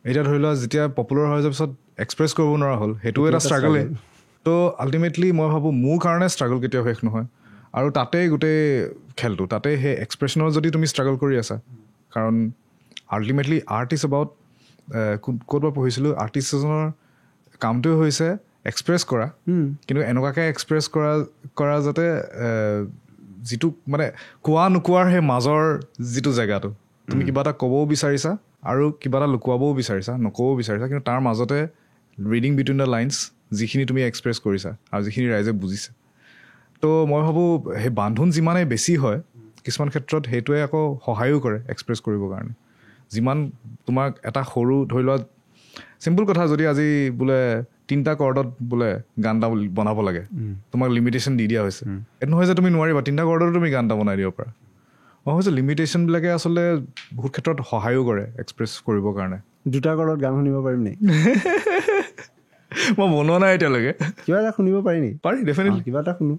এতিয়া ধৰি লোৱা যেতিয়া পপুলাৰ হৈ যোৱাৰ পিছত এক্সপ্ৰেছ কৰিব নোৱাৰা হ'ল, সেইটো এটা ষ্ট্ৰাগলেই। তো আল্টিমেটলি মই ভাবোঁ মোৰ কাৰণে ষ্ট্ৰাগল কেতিয়াও শেষ নহয়, আৰু তাতেই গোটেই খেলটো, তাতেই সেই এক্সপ্ৰেছনৰ যদি তুমি ষ্ট্ৰাগল কৰি আছা। কাৰণ আল্টিমেটলি আৰ্ট ইজ এবাউট, ক'ৰবাত পঢ়িছিলোঁ, আৰ্টিষ্ট এজনৰ কামটোৱে হৈছে এক্সপ্ৰেছ কৰা, কিন্তু এনেকুৱাকৈ এক্সপ্ৰেছ কৰা যাতে যিটো মানে কোৱা নোকোৱাৰ সেই মাজৰ যিটো জেগাটো তুমি কিবা এটা ক'বও বিচাৰিছা আৰু কিবা এটা লুকুৱাবও বিচাৰিছা নক'বও বিচাৰিছা কিন্তু তাৰ মাজতে ৰিডিং বিটুইন দ্য লাইনছ যিখিনি তুমি এক্সপ্ৰেছ কৰিছা আৰু যিখিনি ৰাইজে বুজিছে তো মই ভাবোঁ সেই বান্ধোন যিমানেই বেছি হয় কিছুমান ক্ষেত্ৰত সেইটোৱে আকৌ সহায়ো কৰে এক্সপ্ৰেছ কৰিবৰ কাৰণে যিমান তোমাক এটা সৰু ধৰি লোৱা চিম্পল কথা যদি আজি বোলে 3টা কৰ্ডত বোলে গান এটা বনাব লাগে তোমাক লিমিটেশ্যন দি দিয়া হৈছে এইটো নহয় যে তুমি নোৱাৰিবা 3টা কৰ্ডতো তুমি গান এটা বনাই দিব পাৰা মই ভাবিছোঁ লিমিটেশ্যনবিলাকে আচলতে বহুত ক্ষেত্ৰত সহায়ো কৰে এক্সপ্ৰেছ কৰিবৰ কাৰণে 2টা কৰ্ডত গান শুনিব পাৰিম নি মই বনোৱা নাই এতিয়ালৈকে কিবা এটা শুনিব পাৰি নি পাৰি ডেফিনেটলি কিবা এটা শুনো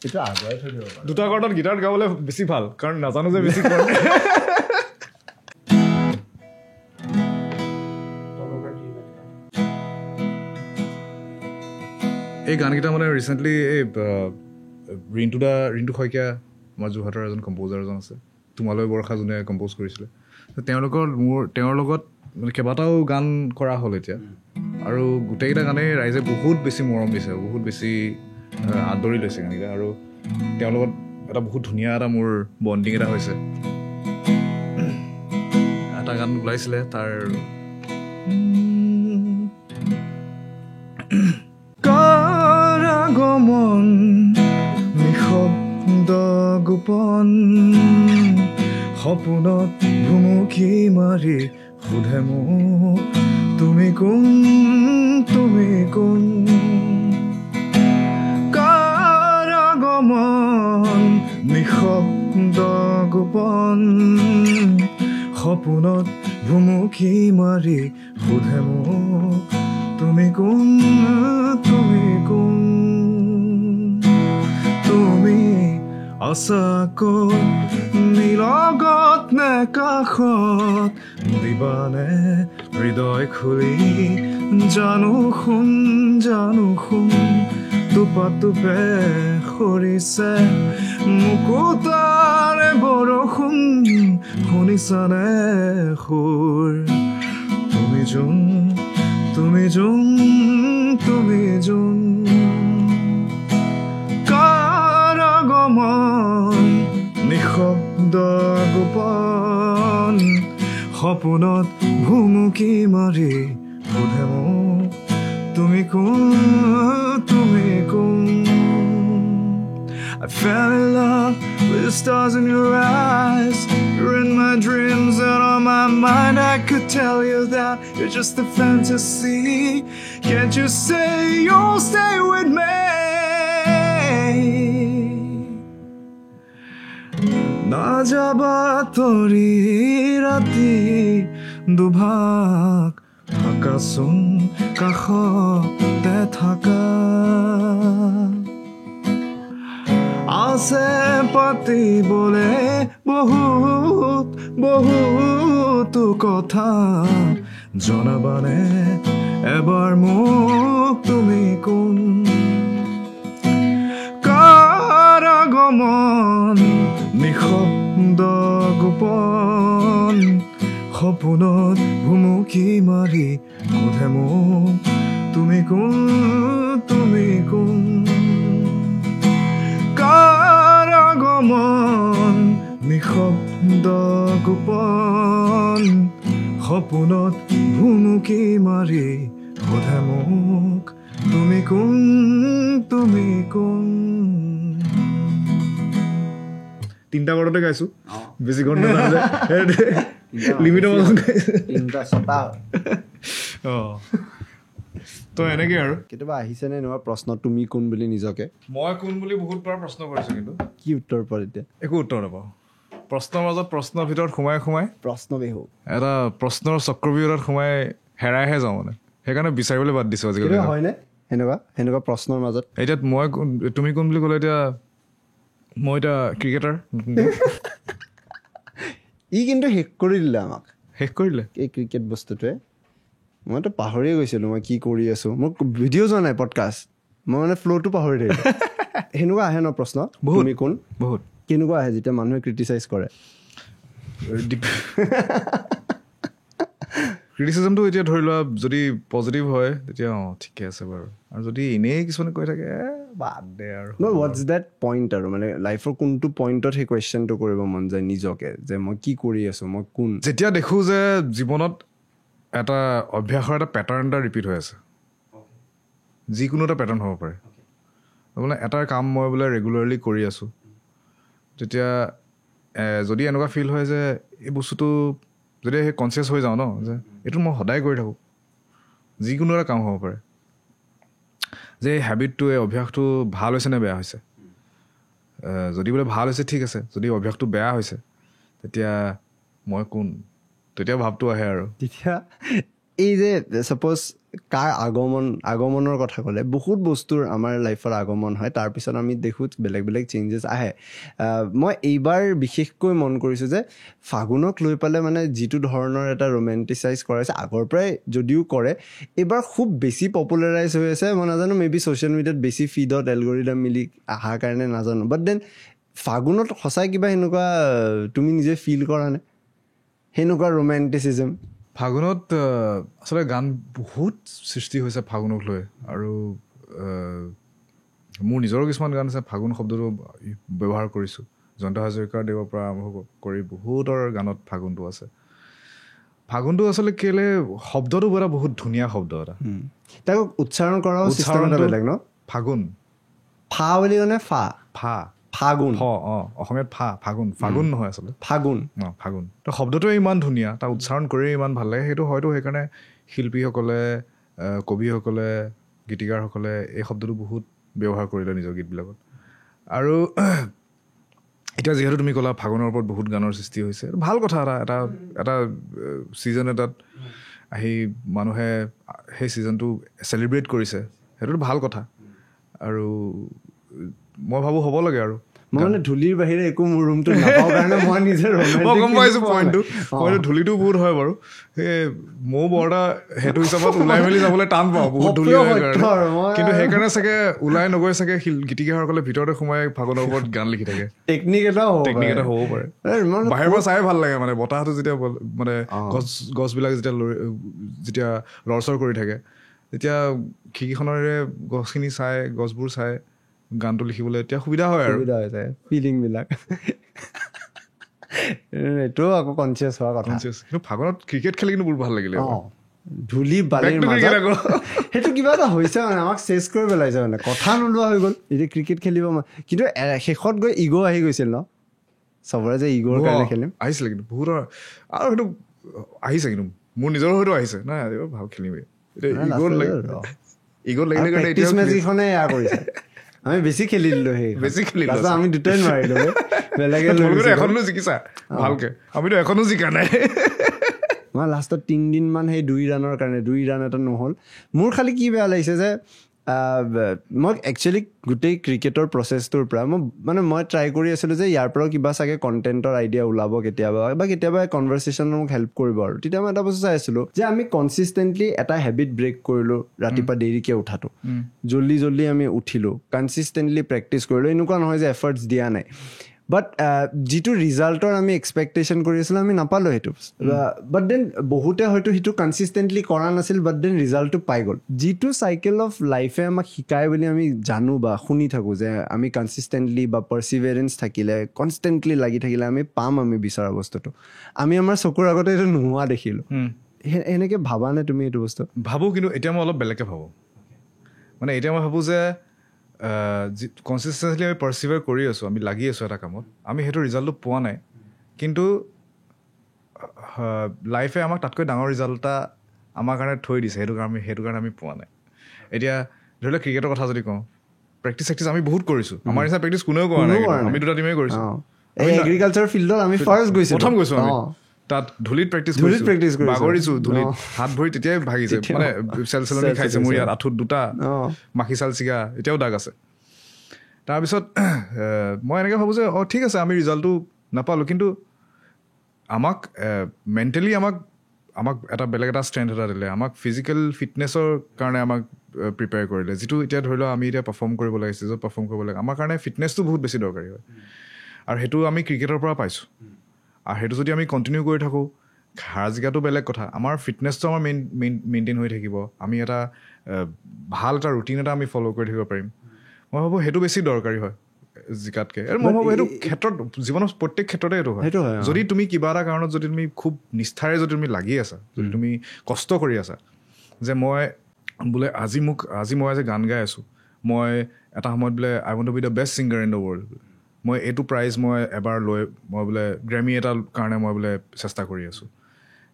এইটো আগুৱাই থৈ দিব পাৰোঁ 2টা কৰ্ডত গীটাৰত গাবলৈ বেছি ভাল কাৰণ নাজানো যে বেছি কৰ্ড এই গানকেইটা মানে ৰিচেণ্টলি এই ৰিণ্টু শইকীয়া আমাৰ যোৰহাটৰ এজন কম্প'জাৰ এজন আছে তোমালৈ বৰষা যোনে কম্প'জ কৰিছিলে তেওঁৰ লগত মানে কেইবাটাও গান কৰা হ'ল এতিয়া আৰু গোটেইকেইটা গানেই ৰাইজে বহুত বেছি মৰম দিছে বহুত বেছি আদৰি লৈছে গানকেইটা আৰু তেওঁৰ লগত এটা বহুত ধুনীয়া এটা মোৰ বণ্ডিং এটা হৈছে এটা গান ওলাইছিলে তাৰ কাৰাগমন নিঃশব্দ গোপন সপোনত ভুমুকি মাৰি সোধে মোক তুমি কোন কাৰাগমন নিঃশব্দ গোপন সপোনত ভুমুকি মাৰি সোধে মোক তুমি কোন তুমি আছাকৈ নিলগত নে কাষত দিবানে হৃদয় খুলি জানো শুন টোপে সৰিছে মুকুতাৰে বৰষুণ শুনিছানে সুৰ তুমি যোন কাৰাগমন নিঃশব্দ গোপন সপোনত ভুমুকি মাৰি সোধে মোক তুমি কোন I fell in love with the stars in your eyes. You're in my dreams and on my mind. I could tell you that you're just a fantasy. Can't you say you'll stay with me? Na jaba tori rati dubhag hakasun kakhote thaka আছে পাতিবলে বহুতো কথা জনাবানে এবাৰ মোক তুমি কোন কাৰাগমন নিঃশব্দ গোপন সপোনত ভুমুকি মাৰি সোধে মোক তুমি কোন কাৰাগমন নিঃশব্দ গোপন সপোনত ভুমুকি মাৰি সোধে মোক তুমি কোন 3টা কৰ্ডতে গাইছো বেছি কৰ্ড নাজানো লিমিটৰ মাজত গাইছো 3টা 6টা তো এনেকে আৰু কেতিয়াবা আহিছেনে এনেকুৱা প্ৰশ্ন তুমি কোন বুলি নিজকে মই কোন বুলি বহুতবাৰ প্ৰশ্ন কৰিছো কিন্তু কি উত্তৰ পোৱা এতিয়া একো উত্তৰ নাপাওঁ প্ৰশ্নৰ মাজত প্ৰশ্নৰ ভিতৰত সোমাই প্ৰশ্ন বিহু এটা প্ৰশ্নৰ চক্ৰব্যূহত সোমাই হেৰাইহে যাওঁ মানে সেইকাৰণে বিচাৰিবলৈ বাদ দিছো আজিকালি হয়নে সেনেকুৱা প্ৰশ্নৰ মাজত এতিয়া তুমি কোন বুলি ক'লে এতিয়া মই এতিয়া ক্ৰিকেটাৰ ই কিন্তু শেষ কৰি দিলে আমাক এই ক্ৰিকেট বস্তুটোৱে মইতো পাহৰিয়ে গৈছিলোঁ মই কি কৰি আছোঁ মোক ভিডিঅ' যোৱা নাই পডকাষ্ট মই মানে ফ্ল'টো পাহৰি থাকিলোঁ সেনেকুৱা আহে ন প্ৰশ্ন তুমি কোন বহুত কেনেকুৱা আহে যেতিয়া মানুহে ক্ৰিটিচাইজ কৰে ক্ৰিটিচিজমটো এতিয়া ধৰি লোৱা যদি পজিটিভ হয় তেতিয়া ঠিকে আছে বাৰু আৰু যদি এনেই কিছুমানে কৈ থাকে বাদ দে আৰু হোৱাটছ দেট পইণ্ট আৰু মানে লাইফৰ কোনটো পইণ্টত সেই কুৱেশ্যনটো কৰিব মন যায় নিজকে যে মই কি কৰি আছোঁ মই কোন যেতিয়া দেখোঁ যে জীৱনত এটা অভ্যাসৰ এটা পেটাৰ্ণ এটা ৰিপিট হৈ আছে যিকোনো এটা পেটাৰ্ণ হ'ব পাৰে বোলে এটা কাম মই বোলে ৰেগুলাৰলি কৰি আছোঁ তেতিয়া যদি এনেকুৱা ফিল হয় যে এই বস্তুটো যদি সেই কনচিয়াছ হৈ যাওঁ ন যে এইটো মই সদায় কৰি থাকোঁ যিকোনো এটা কাম হ'ব পাৰে যে এই হেবিটটো এই অভ্যাসটো ভাল হৈছে নে বেয়া হৈছে যদি বোলে ভাল হৈছে ঠিক আছে যদি অভ্যাসটো বেয়া হৈছে তেতিয়া মই কোন তেতিয়া ভাৱটো আহে আৰু তেতিয়া এই যে ছাপ'জ কাৰ আগমনৰ কথা ক'লে বহুত বস্তুৰ আমাৰ লাইফৰ আগমন হয় তাৰপিছত আমি দেখোঁ বেলেগ বেলেগ চেঞ্জেছ আহে মই এইবাৰ বিশেষকৈ মন কৰিছোঁ যে ফাগুনক লৈ পেলাই মানে যিটো ধৰণৰ এটা ৰোমেণ্টিচাইজ কৰাইছে আগৰ পৰাই যদিও কৰে এইবাৰ খুব বেছি পপুলাৰাইজ হৈ আছে মই নাজানো মে বি ছ'চিয়েল মিডিয়াত বেছি ফিডত এলগৰিডম মিলি অহাৰ কাৰণে নাজানো বাট দেন ফাগুনত সঁচাই কিবা সেনেকুৱা তুমি নিজে ফিল কৰা নে সেনেকুৱা ৰোমেণ্টিচিজম ফাগুনত আচলতে গান বহুত সৃষ্টি হৈছে ফাগুনক লৈ আৰু মোৰ নিজৰো কিছুমান গান আছে ফাগুন শব্দটো ব্যৱহাৰ কৰিছোঁ জয়ন্ত হাজৰিকাৰ দেৱৰ পৰা আৰম্ভ কৰি বহুতৰ গানত ফাগুনটো আছে ফাগুনটো আচলতে কেলে শব্দটো এটা বহুত ধুনীয়া শব্দ এটা তাক উচ্চাৰণ কৰাও চিষ্টেম এটা বেলেগ ন ফাগুন ফা বুলি মানে ফা ফাগুন অসমীয়াত ফাগুন ফাগুন নহয় আচলতে ফাগুন ফাগুন তো শব্দটোৱে ইমান ধুনীয়া তাৰ উচ্চাৰণ কৰিয়ে ইমান ভাল লাগে সেইটো হয়তো সেইকাৰণে শিল্পীসকলে কবিসকলে গীতিকাৰসকলে এই শব্দটো বহুত ব্যৱহাৰ কৰিলে নিজৰ গীতবিলাকত আৰু এতিয়া যিহেতু তুমি ক'লা ফাগুনৰ ওপৰত বহুত গানৰ সৃষ্টি হৈছে ভাল কথা এটা এটা ছিজন এটাত আহি মানুহে সেই ছিজনটো চেলিব্ৰেট কৰিছে সেইটোতো ভাল কথা আৰু মই ভাবোঁ হ'ব লাগে আৰু মই মানে ধূলিৰ বাহিৰে একো মোৰ ৰুমটো নাপাওঁ কাৰণে মই নিজে গম পাইছোঁ পইণ্টটো মইতো ধূলিটো বহুত হয় বাৰু সেই ময়ো বৰ এটা সেইটো হিচাপত ওলাই মেলি যাবলৈ টান পাওঁ বহুত ধূলি হয় কাৰণে কিন্তু সেইকাৰণে চাগে ওলাই নগৈ চাগে গীতিকাৰসকলে ভিতৰতে সোমাই ফাগুনৰ ওপৰত গান লিখি থাকে টেকনিক এটা হ'ব পাৰে বাহিৰৰ পৰা চাই ভাল লাগে মানে বতাহটো যেতিয়া মানে গছবিলাক যেতিয়া লৰচৰ কৰি থাকে তেতিয়া খিৰিকীখনেৰে গছখিনি চাই গছবোৰ চাই গানটো লিখিবলৈ এতিয়া সুবিধা হয় আৰু ফিলিংবিলাক এইটোও আকৌ কনচিয়াছ হোৱা কথা কিন্তু ফাগুনত ক্ৰিকেট খেলি কিন্তু বহুত ভাল লাগিলে ধূলি বালিৰ মাজত সেইটো কিবা এটা হৈছে মানে আমাক চেছ কৰি পেলাইছে মানে কথা নোলোৱা হৈ গ'ল এতিয়া ক্ৰিকেট খেলিব কিন্তু শেষত গৈ ইগ' আহি গৈছিল ন চবৰে যে ইগ'ৰ কাৰণে খেলিম আহিছিলে কিন্তু বহুতৰ আৰু সেইটো আহিছে কিন্তু মোৰ নিজৰো হয়তো আহিছে নাই ভাল খেলিমেই ইগ'ত লাগিলে প্ৰেক্টিচ মেচিখনে এয়া কৰিছে আমি বেছি খেলি দিলো আমি দুটাই নোৱাৰিলো বেলেগে এখনো জিকিছা ভালকে আমিতো এখনো জিকা নাই মই লাষ্টত 3 দিন মান সেই 2 ৰানৰ কাৰণে 2 ৰান এটা নহ'ল মোৰ খালি কি বেয়া লাগিছে যে মই একচুৱেলি গোটেই ক্ৰিকেটৰ প্ৰচেছটোৰ পৰা মই ট্ৰাই কৰি আছিলোঁ যে ইয়াৰ পৰাও কিবা চাগে কণ্টেণ্টৰ আইডিয়া ওলাব কেতিয়াবা কনভাৰ্চেশ্যন মোক হেল্প কৰিব আৰু তেতিয়া মই এটা বস্তু চাই আছিলোঁ যে আমি কনচিষ্টেণ্টলি এটা হেবিট ব্ৰেক কৰিলোঁ ৰাতিপুৱা দেৰিকৈ উঠাটো জল্দি আমি উঠিলোঁ কনচিষ্টেণ্টলি প্ৰেক্টিচ কৰিলোঁ এনেকুৱা নহয় যে এফৰ্টছ দিয়া নাই বাট যিটো ৰিজাল্টৰ আমি এক্সপেক্টেশ্যন কৰি আছিলোঁ আমি নাপালোঁ সেইটো বাট দেন বহুতে হয়তো সেইটো কনচিষ্টেণ্টলি কৰা নাছিল বাট দেন ৰিজাল্টটো পাই গ'ল যিটো চাইকেল অফ লাইফে আমাক শিকায় বুলি আমি জানো বা শুনি থাকোঁ যে আমি কনচিষ্টেণ্টলি বা পাৰ্চিভেৰেঞ্চ থাকিলে কনষ্টেণ্টলি লাগি থাকিলে আমি পাম আমি বিচৰা বস্তুটো আমি আমাৰ চকুৰ আগতে এইটো নোহোৱা দেখিলোঁ এনেকৈ ভাবা নে তুমি এইটো বস্তু ভাবোঁ কিন্তু এতিয়া মই অলপ বেলেগকৈ ভাবোঁ মানে এতিয়া মই ভাবোঁ যে কনচিষ্টেঞ্চলি আমি পাৰ্চিভাৰ কৰি আছোঁ আমি লাগি আছোঁ এটা কামত আমি সেইটো ৰিজাল্টটো পোৱা নাই কিন্তু লাইফে আমাক তাতকৈ ডাঙৰ ৰিজাল্ট এটা আমাৰ কাৰণে থৈ দিছে সেইটো কাৰণে আমি পোৱা নাই এতিয়া ধৰি লওক ক্ৰিকেটৰ কথা যদি কওঁ প্ৰেক্টিচ আমি বহুত কৰিছোঁ আমাৰ নিচিনা প্ৰেক্টিচ কোনেও কৰা নাই আমি দুটা টিমেই কৰিছোঁ এগ্ৰিকালচাৰ ফিল্ডত আমি ফাৰ্ষ্ট প্ৰথম গৈছোঁ আমি তাত ধূলিত প্ৰেক্টিচ বাগৰিছোঁ ধূলিত হাত ভৰি তেতিয়াই ভাগিছে মানে চেলচেলনি খাইছে মোৰ ইয়াত আঁঠুত 2টা মাখি চাল চিগা এতিয়াও দাগ আছে তাৰপিছত মই এনেকৈ ভাবোঁ যে ঠিক আছে আমি ৰিজাল্টটো নাপালোঁ কিন্তু আমাক মেণ্টেলি আমাক এটা বেলেগ এটা ষ্ট্ৰেংথ এটা দিলে আমাক ফিজিকেল ফিটনেছৰ কাৰণে আমাক প্ৰিপেয়াৰ কৰিলে যিটো এতিয়া ধৰি লওক আমি এতিয়া পাৰফৰ্ম কৰিব লাগে ষ্টেজত পাৰফৰ্ম কৰিব লাগে আমাৰ কাৰণে ফিটনেছটো বহুত বেছি দৰকাৰী হয় আৰু সেইটো আমি ক্ৰিকেটৰ পৰা পাইছোঁ আৰু সেইটো যদি আমি কণ্টিনিউ কৰি থাকোঁ হাৰ জিকাটো বেলেগ কথা আমাৰ ফিটনেছটো আমাৰ মেইনটেইন হৈ থাকিব আমি এটা ভাল এটা ৰুটিন এটা আমি ফ'ল' কৰি থাকিব পাৰিম মই ভাবোঁ সেইটো বেছি দৰকাৰী হয় জিকাতকৈ আৰু মই ভাবোঁ সেইটো ক্ষেত্ৰত জীৱনৰ প্ৰত্যেক ক্ষেত্ৰতে এইটো হয় যদি তুমি কিবা এটা কাৰণত যদি তুমি খুব নিষ্ঠাৰে যদি তুমি লাগি আছা যদি তুমি কষ্ট কৰি আছা যে মই বোলে আজি মই আজি গান গাই আছোঁ মই এটা সময়ত বোলে I want to be the best singer in the world মই এইটো প্ৰাইজ মই এবাৰ লৈ মই বোলে গ্ৰেমি এটাৰ কাৰণে মই বোলে চেষ্টা কৰি আছোঁ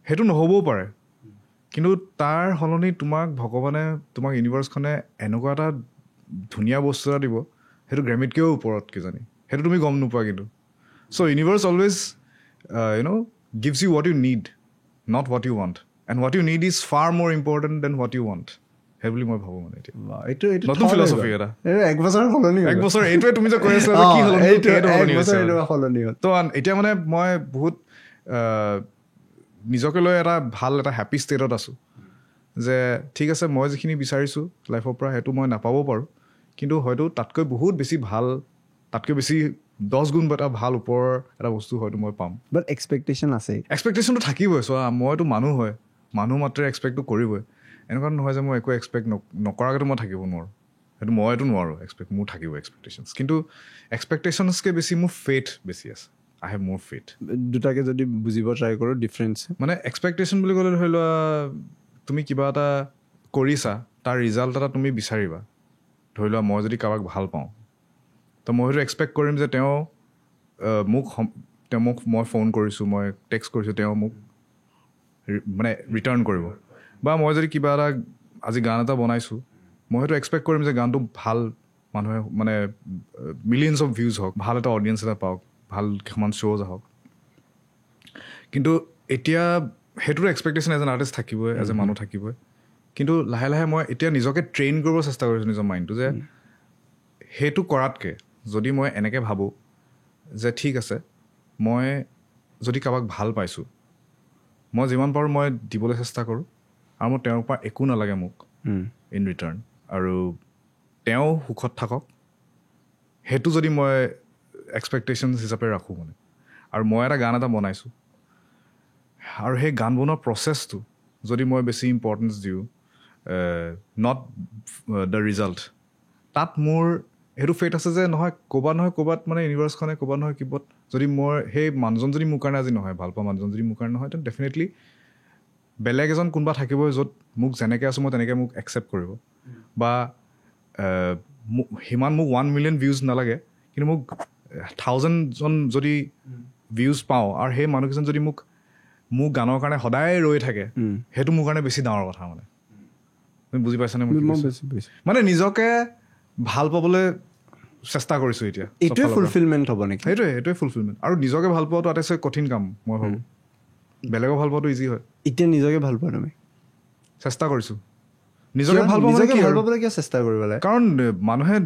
সেইটো নহ'বও পাৰে কিন্তু তাৰ সলনি তোমাক ভগৱানে তোমাক ইউনিভাৰ্ছখনে এনেকুৱা এটা ধুনীয়া বস্তু এটা দিব সেইটো গ্ৰেমিতকৈও ওপৰত কিজানি সেইটো তুমি গম নোপোৱা কিন্তু so' universe always gives you what you need not what you want and what you need is far more important than what you want সেই বুলি মই ভাবোঁ মানে এতিয়া নতুন ফিলচফি এটা এক বছৰ এইটোৱে তুমি যে কৈ আছিলা কি সলনি হ'ল তো এতিয়া মানে মই বহুত নিজকে লৈ এটা ভাল এটা হেপী ষ্টেটত আছোঁ যে ঠিক আছে মই যিখিনি বিচাৰিছোঁ লাইফৰ পৰা সেইটো মই নাপাবও পাৰোঁ কিন্তু হয়তো তাতকৈ বহুত বেছি ভাল তাতকৈ বেছি 10 গুণ এটা ভাল ওপৰৰ এটা বস্তু হয়তো মই পাম বাট এক্সপেক্টেশ্যন আছে এক্সপেক্টেশ্যনটো থাকিবই চোৱা মইতো মানুহ মাত্ৰে এক্সপেক্টটো কৰিবই এনেকুৱা নহয় যে মই একো এক্সপেক্ট নকৰাকৈতো মই থাকিব নোৱাৰোঁ সেইটো মইতো নোৱাৰোঁ মোৰ থাকিব এক্সপেক্টেশ্যনছ কিন্তু এক্সপেক্টেশ্যনছকৈ বেছি মোৰ ফেথ বেছি আছে আই হেভ মোৰ ফেথ দুটাকে যদি বুজিব ট্ৰাই কৰোঁ ডিফাৰেঞ্চ মানে এক্সপেক্টেশ্যন বুলি ক'লে ধৰি লোৱা তুমি কিবা এটা কৰিছা তাৰ ৰিজাল্ট এটা তুমি বিচাৰিবা ধৰি লোৱা মই যদি কাৰোবাক ভাল পাওঁ তো মই সেইটো এক্সপেক্ট কৰিম যে তেওঁ মোক মই ফোন কৰিছোঁ মই টেক্সট কৰিছোঁ তেওঁ মোক মানে ৰিটাৰ্ণ কৰিব বা মই যদি কিবা এটা আজি গান এটা বনাইছোঁ মই সেইটো এক্সপেক্ট কৰিম যে গানটো ভাল মানুহে মানে মিলিয়নছ অফ ভিউজ হওক ভাল এটা অডিয়েঞ্চ এটা পাওক ভাল কেইখনমান শ্ব'জ আহক কিন্তু এতিয়া সেইটোৰ এক্সপেক্টেশ্যন এজ এন আৰ্টিষ্ট থাকিবই এজ এ মানুহ থাকিবই কিন্তু লাহে লাহে মই এতিয়া নিজকে ট্ৰেইন কৰিব চেষ্টা কৰিছোঁ নিজৰ মাইণ্ডটো যে সেইটো কৰাতকৈ যদি মই এনেকৈ ভাবোঁ যে ঠিক আছে মই যদি কাৰোবাক ভাল পাইছোঁ মই যিমান পাৰোঁ মই দিবলৈ চেষ্টা কৰোঁ আৰু মোৰ তেওঁৰ পৰা একো নালাগে মোক ইন ৰিটাৰ্ণ আৰু তেওঁ সুখত থাকক সেইটো যদি মই এক্সপেক্টেশ্যনছ হিচাপে ৰাখোঁ মানে আৰু মই এটা গান এটা বনাইছোঁ আৰু সেই গান বনোৱা প্ৰচেছটো যদি মই বেছি ইম্পৰ্টেঞ্চ দিওঁ নট দ্য ৰিজাল্ট তাত মোৰ সেইটো ফেট আছে যে নহয় ক'ৰবাত মানে ইউনিভাৰ্ছখনে ক'ৰবাত নহয় কিবাত যদি মই সেই মানুহজন যদি মোৰ কাৰণে আজি নহয় ভাল পোৱা মানুহজন যদি মোৰ কাৰণে নহয় তেন ডেফিনেটলি বেলেগ এজন কোনোবা থাকিবই য'ত মোক যেনেকৈ আছোঁ মই তেনেকৈ মোক একচেপ্ট কৰিব বা সিমান মোক 1 মিলিয়ন ভিউজ নালাগে কিন্তু মোক 1000জন যদি ভিউজ পাওঁ আৰু সেই মানুহকেইজন যদি মোক গানৰ কাৰণে সদায় ৰৈ থাকে সেইটো মোৰ কাৰণে বেছি ডাঙৰ কথা মানে তুমি বুজি পাইছানে মানে নিজকে ভাল পাবলৈ চেষ্টা কৰিছোঁ এতিয়া এইটোৱে ফুলফিলমেণ্ট হ'ব নেকি সেইটোৱে ফুলফিলমেণ্ট আৰু নিজকে ভাল পোৱাটো আটাইতকৈ কঠিন কাম মই ভাবোঁ বেলেগক ভাল পোৱাটো ইজি হয় এতিয়া নিজকে ভাল পোৱা তুমি চেষ্টা কৰিছোঁ নিজকে ভাল পাবলৈ কিয় চেষ্টা কৰিব লাগে কাৰণ মানুহে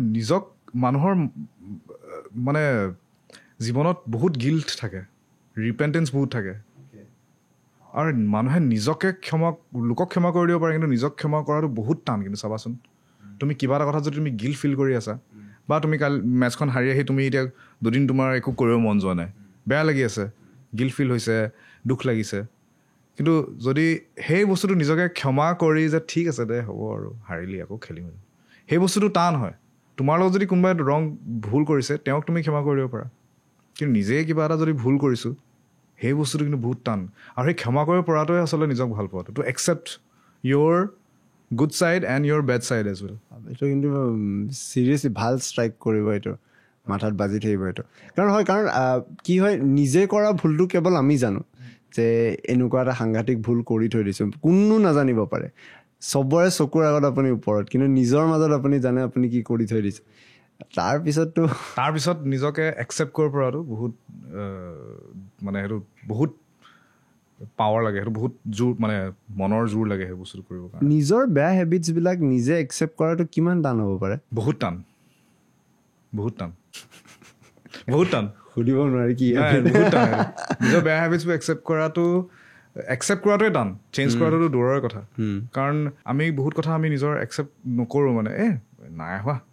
মানুহৰ মানে জীৱনত বহুত গিল্ট থাকে ৰিপেণ্টেঞ্চ বহুত থাকে আৰু মানুহে লোকক ক্ষমা কৰি দিব পাৰে কিন্তু নিজক ক্ষমা কৰাটো বহুত টান কিন্তু চাবাচোন তুমি কিবা এটা কথা যদি তুমি গিল্ট ফিল কৰি আছা বা তুমি কালি মেটচখন হাৰি আহি তুমি এতিয়া দুদিন তোমাৰ একো কৰিব মন যোৱা নাই বেয়া লাগি আছে গিল্ট ফিল হৈছে দুখ লাগিছে কিন্তু যদি সেই বস্তুটো নিজকে ক্ষমা কৰি যে ঠিক আছে দে হ'ব আৰু হাৰিলি আকৌ খেলিম সেই বস্তুটো টান হয় তোমাৰ লগত যদি কোনোবাই ভুল কৰিছে তেওঁক তুমি ক্ষমা কৰি দিব পাৰা কিন্তু নিজে কিবা এটা যদি ভুল কৰিছোঁ সেই বস্তুটো কিন্তু বহুত টান আৰু সেই ক্ষমা কৰিব পৰাটোৱে আচলতে নিজক ভাল পোৱাটো to accept your good side and your bad side as well এইটো কিন্তু চিৰিয়াছলি ভাল ষ্ট্ৰাইক কৰিব এইটো মাথাত বাজি থাকিব এইটো কাৰণ কি হয় নিজে কৰা ভুলটো কেৱল আমি জানো যে এনেকুৱা এটা সাংঘাতিক ভুল কৰি থৈ দিছোঁ কোনো নাজানিব পাৰে চবৰে চকুৰ আগত আপুনি ওপৰত কিন্তু নিজৰ মাজত আপুনি জানে আপুনি কি কৰি থৈ দিছে তাৰপিছত নিজকে একচেপ্ট কৰিব পৰাটো বহুত মানে সেইটো বহুত পাৱাৰ লাগে সেইটো বহুত জোৰ মানে মনৰ জোৰ লাগে সেই বস্তুটো কৰিবৰ কাৰণে নিজৰ বেয়া হেবিটছবিলাক নিজে একচেপ্ট কৰাটো কিমান টান হ'ব পাৰে বহুত টান সুধিব নোৱাৰি কি বহুত টান নিজৰ বেয়া হেবিটছবোৰ একচেপ্ট কৰাটোৱে টান চেঞ্জ কৰাটোতো দূৰৰে কথা কাৰণ আমি বহুত কথা আমি নিজৰ একচেপ্ট নকৰোঁ মানে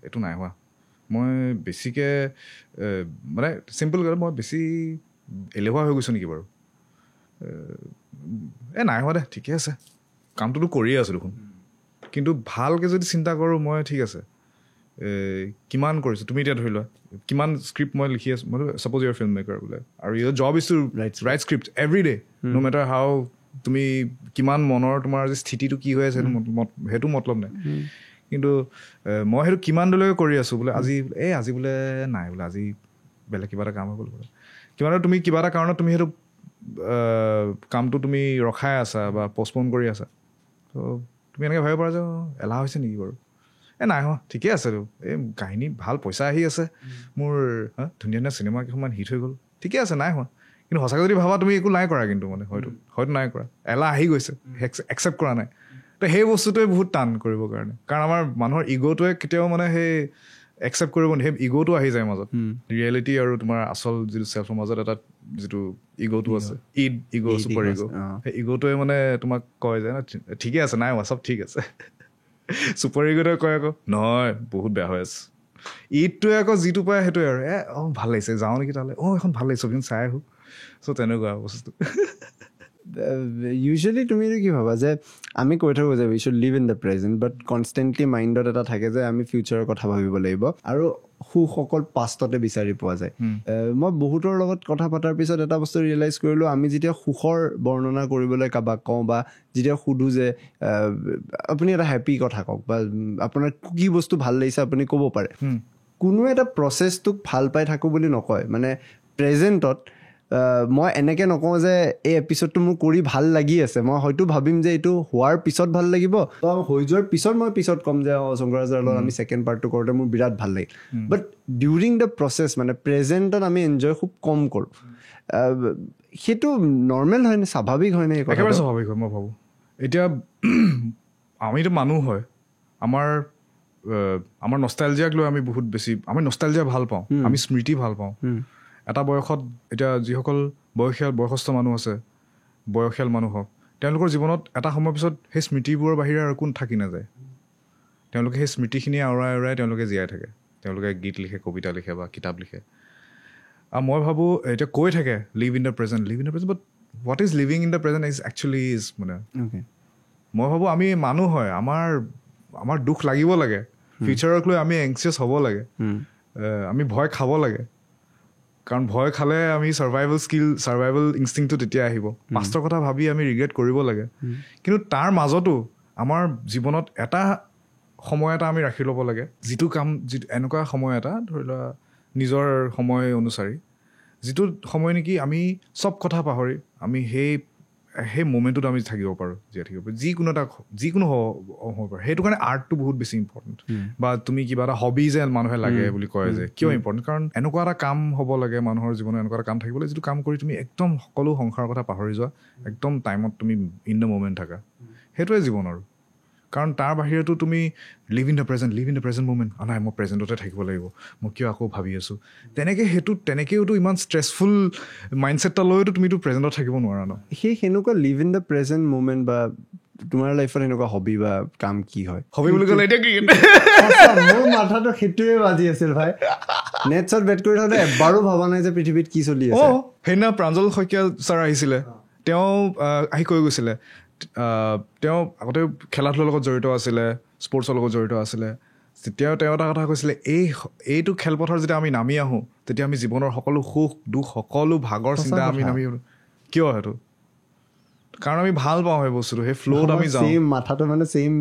এইটো নাই হোৱা মই বেছিকৈ মানে চিম্পল মই বেছি এলেহুৱা হৈ গৈছোঁ নেকি বাৰু নাই হোৱা দে ঠিকে আছে কামটোতো কৰিয়ে আছোঁ দেখোন কিন্তু ভালকৈ যদি চিন্তা কৰোঁ মই ঠিক আছে কিমান কৰিছোঁ তুমি এতিয়া ধৰি লোৱা কিমান স্ক্ৰিপ্ট মই লিখি আছোঁ মই ছাপ'জ ইউৰ ফিল্ম মেকাৰ বোলে আৰু your job is to write script every day no' matter how তুমি কিমান মনৰ তোমাৰ যে স্থিতিটো কি হৈ আছে সেইটো মতলব নাই কিন্তু মই সেইটো কিমান দূৰলৈকে কৰি আছোঁ বোলে আজি বোলে নাই বোলে আজি বেলেগ কিবা এটা কাম হৈ গ'ল বোলে তুমি কিবা এটা কাৰণত তুমি সেইটো কামটো তুমি ৰখাই আছা বা পষ্টপন কৰি আছা ত' তুমি এনেকৈ ভাবিব পাৰা যে এলাহ হৈছে নেকি বাৰু নাই হোৱা ঠিকে আছে কাহিনী ভাল পইচা আহি আছে মোৰ ধুনীয়া ধুনীয়া চিনেমা কেইখনমান হিট হৈ গ'ল ঠিকে আছে নাই হোৱা কিন্তু সঁচাকৈ যদি ভাবা তুমি একো নাই কৰা কিন্তু মানে হয়তো নাই কৰা এলাহ আহি গৈছে একচেপ্ট কৰা নাই তো সেই বস্তুটোৱে বহুত টান কৰিবৰ কাৰণে কাৰণ আমাৰ মানুহৰ ইগ'টোৱে কেতিয়াও মানে সেই একচেপ্ট কৰিব সেই ইগ'টো আহি যায় মাজত ৰিয়েলিটি আৰু তোমাৰ আচল যিটো চেল্ফৰ মাজত এটা যিটো ইগ'টো আছে ইগ' ছুপাৰ ইগ' সেই ইগ'টোৱে মানে তোমাক কয় যে ঠিকে আছে নাই হোৱা চব ঠিক আছে ছুপাৰ ইগ'টোৱে কয় আকৌ নহয় বহুত বেয়া হৈ আছে ঈদটোৱে আকৌ যিটো পায় সেইটোৱে আৰু ভাল লাগিছে যাওঁ নেকি তালৈ এখন ভাল লাগিছে ছবিখন চাই আহোঁ চ' তেনেকুৱা বস্তু ইউজুৱেলি তুমি কি ভাবা যে আমি কৈ থাকোঁ যে we should live in the present but constantly মাইণ্ডত এটা থাকে যে আমি ফিউচাৰৰ কথা ভাবিব লাগিব আৰু সুখসকল পাষ্টতে বিচাৰি পোৱা যায় মই বহুতৰ লগত কথা পতাৰ পিছত এটা বস্তু ৰিয়েলাইজ কৰিলোঁ আমি যেতিয়া সুখৰ বৰ্ণনা কৰিবলৈ কাৰোবাক কওঁ বা যেতিয়া সোধোঁ যে আপুনি এটা হেপী কথা কওক বা আপোনাৰ কি বস্তু ভাল লাগিছে আপুনি ক'ব পাৰে কোনো এটা প্ৰচেছটোক ভাল পাই থাকোঁ বুলি নকয় মানে প্ৰেজেণ্টত মই এনেকৈ নকওঁ যে এই এপিছডটো মোৰ কৰি ভাল লাগি আছে মই হয়তো ভাবিম যে এইটো হোৱাৰ পিছত ভাল লাগিব তো হৈ যোৱাৰ পিছত মই পিছত ক'ম যে শংকৰাজৰ লগত আমি ছেকেণ্ড পাৰ্টটো কৰোঁতে মোৰ বিৰাট ভাল লাগিল বাট ডিউৰিং দ্য প্ৰচেছ মানে প্ৰেজেণ্টত আমি এনজয় খুব কম কৰোঁ সেইটো নৰ্মেল হয়নে স্বাভাৱিক হয়নে একেবাৰে স্বাভাৱিক হয় মই ভাবোঁ এতিয়া আমিতো মানুহ হয় আমাৰ নষ্টালজিয়াক লৈ আমি বহুত বেছি আমি নষ্টালজিয়া ভাল পাওঁ আমি স্মৃতি ভাল পাওঁ এটা বয়সত এতিয়া যিসকল বয়সস্থ মানুহ আছে বয়সীয়াল মানুহ হওক তেওঁলোকৰ জীৱনত এটা সময়ৰ পিছত সেই স্মৃতিবোৰৰ বাহিৰে আৰু কোন থাকি নাযায় তেওঁলোকে সেই স্মৃতিখিনি আঁৰাই তেওঁলোকে জীয়াই থাকে তেওঁলোকে গীত লিখে কবিতা লিখে বা কিতাপ লিখে আৰু মই ভাবোঁ এতিয়া কৈ থাকে live in the present but what is living in the present is actually is মানে মই ভাবোঁ আমি মানুহ হয় আমাৰ দুখ লাগিব লাগে ফিউচাৰক লৈ আমি এংচিয়াছ হ'ব লাগে আমি ভয় খাব লাগে কাৰণ ভয় খালে আমি ছাৰ্ভাইভেল ইনষ্টিংটো তেতিয়া আহিব পাষ্টৰ কথা ভাবি আমি ৰিগ্ৰেট কৰিব লাগে কিন্তু তাৰ মাজতো আমাৰ জীৱনত এটা সময় এটা আমি ৰাখি ল'ব লাগে যিটো এনেকুৱা সময় এটা ধৰি লোৱা নিজৰ সময় অনুচাৰী যিটো সময় নেকি আমি চব কথা পাহৰি আমি সেই মোমেণ্টটোত আমি থাকিব পাৰোঁ জীয়াই থাকিব পাৰোঁ যিকোনো হ'ব পাৰে সেইটো কাৰণে আৰ্টটো বহুত বেছি ইম্পৰ্টেণ্ট বা তুমি কিবা এটা হবি যে মানুহে লাগে বুলি কয় যে কিয় ইম্পৰ্টেণ্ট কাৰণ এনেকুৱা এটা কাম হ'ব লাগে মানুহৰ জীৱনত এনেকুৱা এটা কাম থাকিব লাগে যিটো কাম কৰি তুমি একদম সকলো সংসাৰৰ কথা পাহৰি যোৱা একদম টাইমত তুমি ইন দ্য মোমেণ্ট থাকা সেইটোৱে জীৱন আৰু কাৰণ তাৰ বাহিৰেতো তুমি live in the present moment নাই মই প্ৰেজেণ্টতে থাকিব লাগিব মই কিয় আকৌ ভাবি আছোঁ তেনেকৈওতো ইমান ষ্ট্ৰেছফুল মাইণ্ডছেট এটা লৈতো তুমিতো প্ৰেজেণ্টত থাকিব নোৱাৰা ন সেনেকুৱা live in the present moment বা তোমাৰ লাইফত এনেকুৱা হবি বা কাম কি হয় হবি বুলি ক'লে এতিয়া ক্ৰিকেট মোৰ মাথাটো সেইটোৱে বাজি আছিল ভাই নেটছত বেট কৰি থাকোঁতে এবাৰো ভবা নাই যে পৃথিৱীত কি চলি আছে সেইদিনা প্ৰাঞ্জল শইকীয়া ছাৰ আহিছিলে তেওঁ আহি কৈ গৈছিলে তেওঁ আগতে খেলা ধূলাৰ লগত জড়িত আছিলে স্পৰ্টছৰ লগত জড়িত আছিলে তেতিয়াও তেওঁ এটা কথা কৈছিলে এইটো খেলপথাৰ যেতিয়া আমি নামি আহোঁ তেতিয়া আমি জীৱনৰ সকলো সুখ দুখ সকলো ভাগৰ চিন্তা আমি নামি কিয় সেইটো কাৰণ আমি ভাল পাওঁ সেই বস্তুটো সেই ফ্ল'ত আমি যাওঁ মাথাটো মানে ছেইম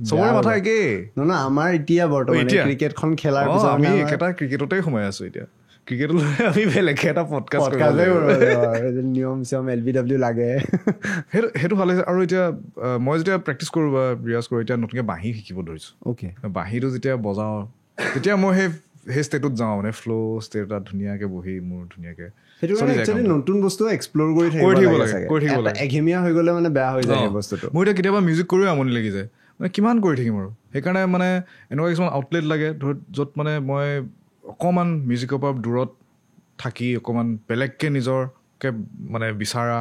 চবৰে মাথা একেই নহয় আমাৰ এতিয়া বৰ্তমান ক্ৰিকেটখন খেলাৰ পিছত আমি একেটা ক্ৰিকেটতেই সোমাই আছোঁ এতিয়া ক্ৰিকেটলৈ আমি বেলেগ এটা পডকাষ্ট নিয়ম চিয়ম LBW লাগে সেইটো ভাল লাগিছে আৰু এতিয়া মই যেতিয়া প্ৰেক্টিচ কৰোঁ বা ৰিয়াজ কৰোঁ এতিয়া নতুনকৈ বাঁহী শিকিব ধৰিছোঁ বাঁহীটো যেতিয়া বজাওঁ তেতিয়া মই সেই ষ্টেটত যাওঁ মানে ফ্ল' ষ্টেট এটাত ধুনীয়াকৈ বহি মোৰ ধুনীয়াকৈ সেইটো কাৰণে একচুৱেলি নতুন বস্তু এক্সপ্ল'ৰ কৰি থাকিব লাগে এঘেমীয়া হৈ গ'লে মানে বেয়া হৈ যায় সেই বস্তুটো মোৰ এতিয়া কেতিয়াবা মিউজিক কৰিও আমনি লাগি যায় মানে কিমান কৰি থাকিম আৰু সেইকাৰণে মানে এনেকুৱা কিছুমান আউটলেট লাগে য'ত মানে মই অকণমান মিউজিকৰ পৰা দূৰত থাকি অকণমান বেলেগকৈ নিজৰকৈ মানে বিচৰা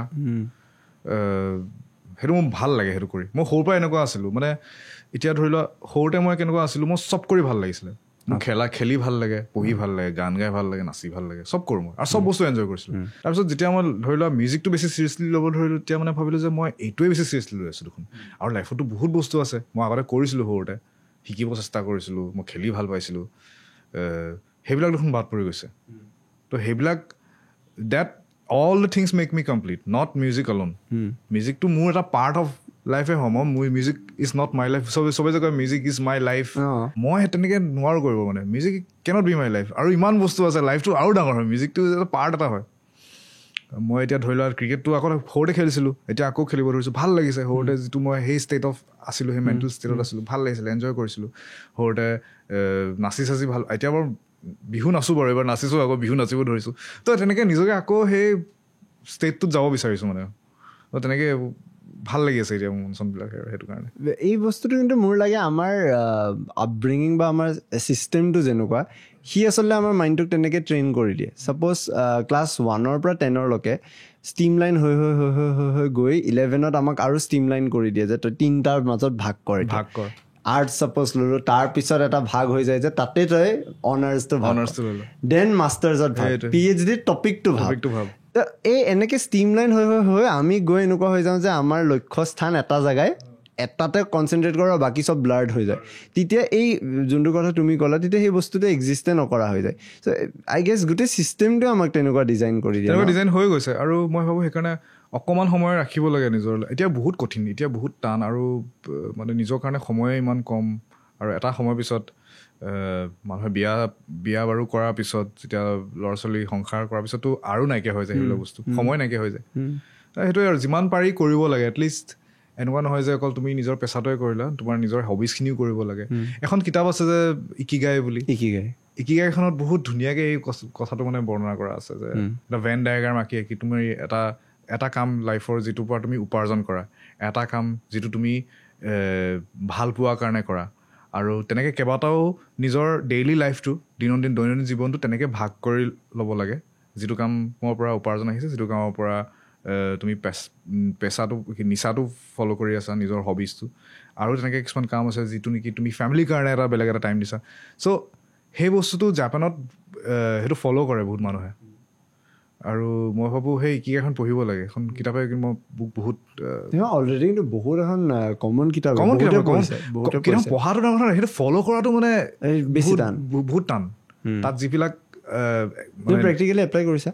সেইটো মোৰ ভাল লাগে সেইটো কৰি মই সৰুৰ পৰা এনেকুৱা আছিলোঁ মানে এতিয়া ধৰি লোৱা সৰুতে মই কেনেকুৱা আছিলোঁ মই চব কৰি ভাল লাগিছিলে মোৰ খেলি ভাল লাগে, পঢ়ি ভাল লাগে, গান গাই ভাল লাগে, নাচি ভাল লাগে, চব কৰোঁ মই আৰু চব বস্তু এনজয় কৰিছিলোঁ। তাৰপিছত যেতিয়া মই ধৰি লোৱা মিউজিকটো বেছি চিৰিয়াছলি ল'ব ধৰিলোঁ, তেতিয়া মানে ভাবিলোঁ যে মই এইটোৱে বেছি চিৰিয়াছলি লৈ আছোঁ দেখোন। আৰু লাইফতো বহুত বস্তু আছে মই আগতে কৰিছিলোঁ, সৰুতে শিকিব চেষ্টা কৰিছিলোঁ, মই খেলি ভাল পাইছিলোঁ, সেইবিলাক দেখোন বাদ পৰি গৈছে। তো সেইবিলাক that all the things make me complete, not music alone. মিউজিকটো মোৰ এটা পাৰ্ট অফ লাইফে হয়, মোৰ music is not my life. চবে যে কয় মিউজিক ইজ মাই লাইফ, মই তেনেকৈ নোৱাৰোঁ কৰিব, মানে music cannot B my life. আৰু ইমান বস্তু আছে, লাইফটো আৰু ডাঙৰ হয়, মিউজিকটো এটা পাৰ্ট এটা হয়। মই এতিয়া ধৰি লোৱা ক্ৰিকেটটো আকৌ সৰুতে খেলিছিলোঁ, এতিয়া আকৌ খেলিব ধৰিছোঁ, ভাল লাগিছে। সৰুতে যিটো মই সেই ষ্টেট অফ আছিলোঁ, সেই মেণ্টেল ষ্টেটত আছিলোঁ, ভাল লাগিছিলে, এনজয় কৰিছিলোঁ। সৰুতে নাচি ভাল, এতিয়া বাৰু বিহু নাচোঁ বাৰু, এইবাৰ নাচিছোঁ, আকৌ বিহু নাচিব ধৰিছোঁ। তো তেনেকৈ নিজকে আকৌ সেই ষ্টেটটোত যাব বিচাৰিছোঁ মানে। তো তেনেকৈ ভাল লাগি আছে এতিয়া মন চনবিলাক, সেইটো কাৰণে। এই বস্তুটো কিন্তু মোৰ লাগে আমাৰ আপব্ৰিঙিং বা আমাৰ ছিষ্টেমটো যেনেকুৱা, সি আচলতে আমাৰ মাইণ্ডটোক তেনেকৈ ট্ৰেইন কৰি দিয়ে। ছাপ'জ ক্লাছ 1ৰ পৰা 10লৈকে ষ্টিম লাইন হৈ গৈ 11ত আমাক আৰু ষ্টিম লাইন কৰি দিয়ে যে তই 3টাৰ মাজত ভাগ কৰ। আৰ্টছ ছাপ'জ ল'লোঁ, তাৰপিছত এটা ভাগ হৈ যায় যে তাতে তই অনাৰ্ছটো ল'লোঁ, দেন মাষ্টাৰ্ছত ভাগ, PhD টপিকটো ভাগ। এই এনেকৈ ষ্টিম লাইন হৈ আমি গৈ এনেকুৱা হৈ যাওঁ যে আমাৰ লক্ষ্যস্থান এটা জেগাই, এটাতে কনচেনট্ৰেট কৰা, বাকী চব ব্লাৰ্ড হৈ যায়। তেতিয়া এই যোনটো কথা তুমি ক'লা, তেতিয়া সেই বস্তুটো এক্সিষ্টে নকৰা হৈ যায়। চ' আই গেছ গোটেই ছিষ্টেমটো আমাক তেনেকুৱা ডিজাইন কৰি দিয়ে, তেনেকুৱা ডিজাইন হৈ গৈছে। আৰু মই ভাবোঁ সেইকাৰণে অকণমান সময় ৰাখিব লাগে নিজৰ। এতিয়া বহুত কঠিন, এতিয়া বহুত টান, আৰু মানে নিজৰ কাৰণে সময়ে ইমান কম। আৰু এটা সময়ৰ পিছত মানুহে বিয়া বাৰু কৰাৰ পিছত, যেতিয়া ল'ৰা ছোৱালী সংসাৰ কৰাৰ পিছতো আৰু নাইকিয়া হৈ যায় সেইবিলাক বস্তু, সময় নাইকিয়া হৈ যায়। সেইটোৱে আৰু যিমান পাৰি কৰিব লাগে। এটলিষ্ট এনেকুৱা নহয় যে অকল তুমি নিজৰ পেচাটোৱে কৰিলা, তোমাৰ নিজৰ হবিজখিনিও কৰিব লাগে। এখন কিতাপ আছে যে ইকিগাই বুলি, ইকিগাইখনত বহুত ধুনীয়াকৈ এই কথাটো মানে বৰ্ণনা কৰা আছে যে এটা ভেন ডায়েগ্ৰাম আঁকি তুমি এটা কাম লাইফৰ যিটোৰ পৰা তুমি উপাৰ্জন কৰা, এটা কাম যিটো তুমি ভাল পোৱাৰ কাৰণে কৰা, আৰু তেনেকৈ কেইবাটাও নিজৰ ডেইলি লাইফটো, দৈনন্দিন জীৱনটো তেনেকৈ ভাগ কৰি ল'ব লাগে। যিটো কামৰ পৰা উপাৰ্জন আহিছে, যিটো কামৰ পৰা তুমি পেচাটো, নিচাটো ফ'ল' কৰি আছা, নিজৰ হবিজটো, আৰু তেনেকৈ কিছুমান কাম আছে যিটো নেকি তুমি ফেমিলিৰ কাৰণে এটা বেলেগ এটা টাইম দিছা। চ' সেই বস্তুটো জাপানত সেইটো ফ'ল' কৰে বহুত মানুহে। আৰু মই ভাবোঁ সেই ইকিগাইখন পঢ়িব লাগে। এখন কিতাপে মই বহুত অলৰেডি কিন্তু বহুত এখন কমন কিতাপ পঢ়াটো ডাঙৰ কথা, সেইটো ফ'ল' কৰাটো মানে বেছি টান, বহুত টান। তাত যিবিলাক প্ৰেক্টিকেলি এপ্লাই কৰিছা,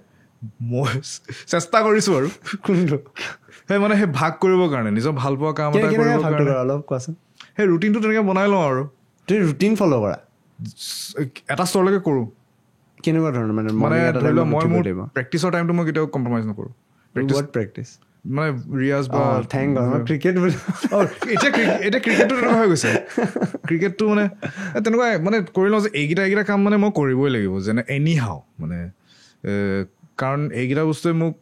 মই চেষ্টা কৰিছোঁ আৰু সেই মানে সেই ভাগ কৰিবৰ কাৰণে, নিজৰ ভাল পোৱা কাম এটা কৰিবৰ কাৰণে অলপ কোৱাচোন। সেই ৰুটিনটো তেনেকৈ বনাই লওঁ। আৰু তুমি ৰুটিন ফ'ল' কৰা এটা স্তৰলৈকে কৰোঁ। কেনেকুৱা ধৰণৰ? মানে ধৰি লোৱা মই মোৰ প্ৰেক্টিচৰ টাইমটো মই কেতিয়াও কম্প্ৰমাইজ নকৰোঁ। প্ৰেক্টিচ মানে ৰিয়াজ বা ক্ৰিকেট বুলি, এতিয়া ক্ৰিকেটটো তেনেকুৱা হৈ গৈছে। ক্ৰিকেটটো মানে তেনেকুৱা মানে কৰি লওঁ যে এইকেইটা কাম মানে মই কৰিবই লাগিব, যেনে এনি হাও, মানে কাৰণ এইকেইটা বস্তুৱে মোক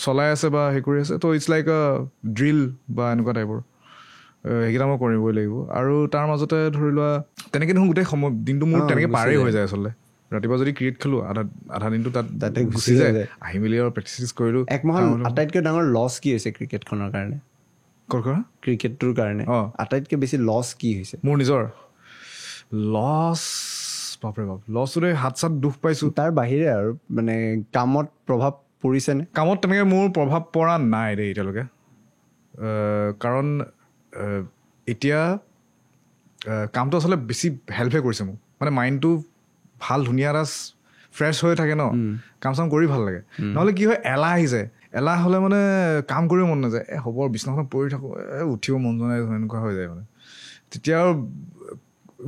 চলাই আছে বা হেৰি কৰি আছে। ত' ইটছ লাইক আ ড্ৰিল বা এনেকুৱা টাইপৰ, সেইকেইটা মই কৰিবই লাগিব। আৰু তাৰ মাজতে ধৰি লোৱা তেনেকৈ দেখোন গোটেই দিনটো মোৰ তেনেকৈ পাৰেই হৈ যায় আচলতে। ৰাতিপুৱা যদি ক্ৰিকেট খেলোঁ, আধা দিনটো তাতে গুচি যায়, আহি মেলি আৰু প্ৰেক্টিচ কৰিলোঁ। আটাইতকৈ ডাঙৰ লছ কি হৈছে ক্ৰিকেটখনৰ কাৰণে? ক্ৰিকেটটোৰ কাৰণে আটাইতকৈ বেছি লছ কি হৈছে? মোৰ নিজৰ লছ, বাপৰে বাপ, লছটোতে হাত চাত দুখ পাইছোঁ। তাৰ বাহিৰে আৰু মানে কামত প্ৰভাৱ পৰিছেনে? কামত তেনেকৈ মোৰ প্ৰভাৱ পৰা নাই দেই এতিয়ালৈকে। কাৰণ এতিয়া কামটো আচলতে বেছি হেল্পহে কৰিছে মোক। মানে মাইণ্ডটো ভাল, ধুনীয়া এটা ফ্ৰেছ হৈ থাকে ন, কাম চাম কৰি ভাল লাগে। নহ'লে কি হয়, এলাহ আহি যায়। এলাহ হ'লে মানে কাম কৰিব মন নাযায়। হ'ব বিছনাখনত পৰি থাকোঁ, উঠিব মন যোৱা নাই, এনেকুৱা হৈ যায় মানে। তেতিয়া আৰু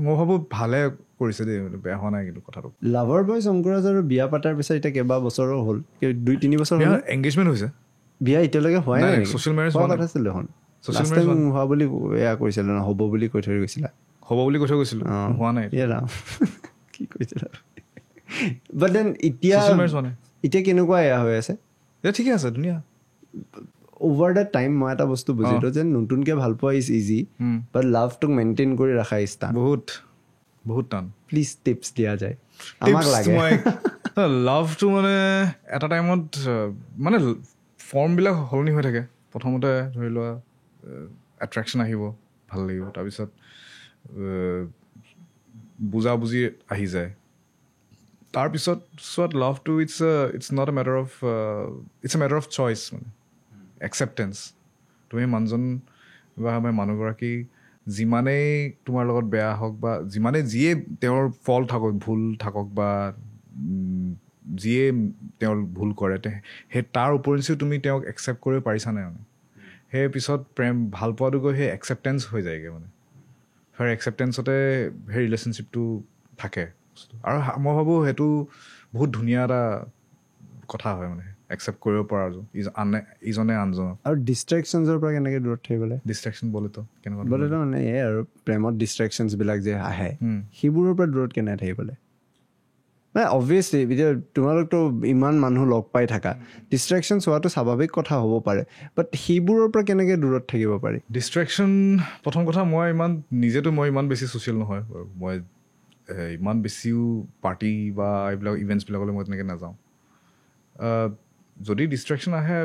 মই ভাবোঁ ভালে কৰিছে দেই, বেয়া হোৱা নাই কিন্তু কথাটো। লাভাৰ বয় শংকৰাজ আৰু বিয়া পাতাৰ পিছত এতিয়া কেইবা বছৰো হ'ল, 2-3 বছৰ হ'ল এংগেজমেণ্ট হৈছে। বিয়া এতিয়ালৈকে হোৱাই নাই? ছ'চিয়েল মেৰেজ হোৱা কথা আছিল দেখোন, লাষ্ট টাইম হোৱা বুলি এয়া কৈছিলে ন, হ'ব বুলি কৈ থৈ গৈছিলা। হ'ব বুলি কৈ থৈ গৈছিলোঁ, হোৱা নাই। কি কৈছিলা? বাট দেন এতিয়া কেনেকুৱা এয়া হৈ আছে? ঠিকে আছে, ধুনীয়া। অভাৰ দ্য টাইম মই এটা বস্তু বুজিলোঁ যে নতুনকৈ ভাল পোৱা ইজ ইজি, বাট লাভটোক মেইনটেইন কৰি ৰখা ইজ টান। বহুত টান। প্লিজ টিপছ দিয়া যায়, আমাক লাগে। লাভটো মানে এটা টাইমত মানে ফৰ্মবিলাক সলনি হৈ থাকে। প্ৰথমতে ধৰি লোৱা এট্ৰেকশ্যন আহিব, ভাল লাগিব। তাৰপিছত বুজাবুজি আহি যায় তাৰপিছত চোৱাত লাভটো it's not a matter of it's a matter of choice মানে একচেপ্টেঞ্চ তুমি মানুহজন বা মানুহগৰাকী যিমানেই তোমাৰ লগত বেয়া হওক বা যিয়ে তেওঁৰ ফল থাকক ভুল থাকক বা যিয়ে তেওঁৰ ভুল কৰে সেই তাৰ উপৰিঞ্চিও তুমি তেওঁক একচেপ্ট কৰিব পাৰিছানে মানে সেই পিছত প্ৰেম ভাল পোৱাটো গৈ সেই একচেপ্টেঞ্চ হৈ যায়গৈ মানে সেই একচেপ্টেঞ্চতে সেই ৰিলেশ্যনশ্বিপটো থাকে আৰু মই ভাবোঁ সেইটো বহুত ধুনীয়া এটা কথা হয় মানে একচেপ্ট কৰিব পৰা ইজনে আনজনক আৰু ডিষ্ট্ৰেকশ্যনছৰ পৰা কেনেকৈ দূৰত থাকিবলৈ ডিষ্ট্ৰেকশ্যন বলেতো কেনেকুৱা বলেতো মানে এই আৰু প্ৰেমত ডিষ্ট্ৰেকশ্যনছবিলাক যে আহে সেইবোৰৰ পৰা দূৰত কেনেকৈ থাকিবলৈ মানে অবভিয়াছলি এতিয়া তোমালোকতো ইমান মানুহ লগ পাই থাকা ডিষ্ট্ৰেকশ্যনছ হোৱাটো স্বাভাৱিক কথা হ'ব পাৰে বাট সেইবোৰৰ পৰা কেনেকৈ দূৰত থাকিব পাৰি ডিষ্ট্ৰেকশ্যন প্ৰথম কথা মই ইমান বেছি ছ'চিয়েল নহয় মই ইমান বেছিও পাৰ্টি বা এইবিলাক ইভেণ্টছবিলাকলৈ মই তেনেকৈ নাযাওঁ যদি ডিষ্ট্ৰেকশ্যন আহে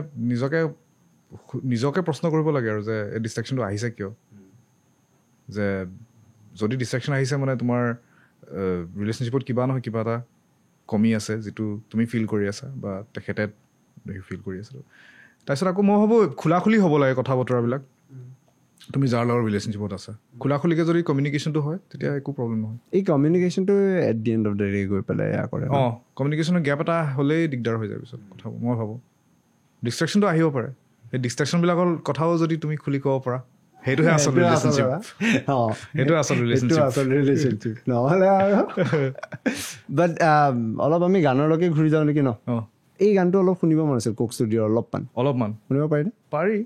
নিজকে প্ৰশ্ন কৰিব লাগে আৰু যে এই ডিষ্ট্ৰেকশ্যনটো আহিছে কিয় যে যদি ডিষ্ট্ৰেকশ্যন আহিছে মানে তোমাৰ ৰিলেশ্যনশ্বিপত কিবা নহয় কিবা এটা কমি আছে যিটো তুমি ফিল কৰি আছা বা তেখেতে ফিল কৰি আছে তাৰপিছত আকৌ মই ভাবোঁ খোলাখুলি হ'ব লাগে কথা বতৰাবিলাক তুমি যাৰ লগত ৰিলেশ্যনশ্বিপত আছা খোলাখুলিকৈ যদি কমিউনিকেশ্যনটো হয় তেতিয়া একো প্ৰব্লেম নহয় এই কমিউনিকেশ্যনটো at the end of the day গৈ পেলাই এয়া কৰে কমিউনিকেশ্যনৰ গেপ এটা হ'লেই দিগদাৰ হৈ যায় পিছত কথা মই ভাবোঁ ডিষ্ট্ৰেকশ্যনটো আহিব পাৰে সেই ডিষ্ট্ৰেকশ্যনবিলাকৰ কথাও যদি তুমি খুলি ক'ব পাৰা সেইটোহে আচল ৰিলেশ্যনশ্বিপ সেইটোৱে আচল ৰিলেশ্যনশ্বিপ নহ'লে আৰু বাট অলপ আমি গানৰলৈকে ঘূৰি যাওঁ নেকি ন এই গানটো অলপ শুনিব মন আছিল কোক ষ্টুডিঅ'ৰ অলপমান শুনিব পাৰিনে পাৰি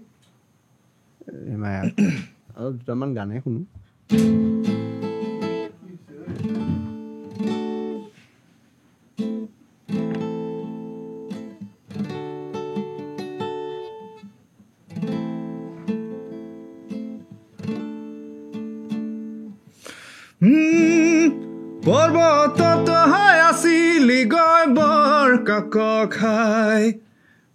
অলপ দুটামান গানেই শুনো পৰ্বতত হৈ আছিলি গৈ বৰ কাক খাই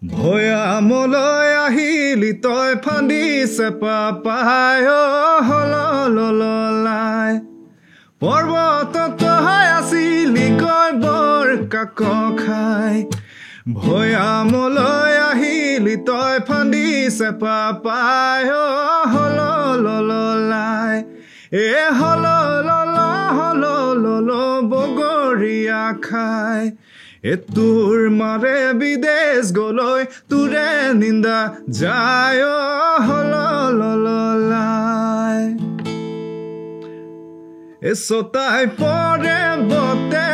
ভৈয়ামলৈ আহিলি তই ফান্দি চেপা পাই হললাই পৰ্বতত হৈ আছিলি গৈ বৰ কাক খাই ভৈয়ামলৈ আহিলি তই ফান্দি চেপা পাই হললাই এ হল বগৰীয়া খাই এ তোৰ মাৰে বিদেশ গলৈ তোৰে নিন্দা যায় হললাই এ ছটাই পৰে বতে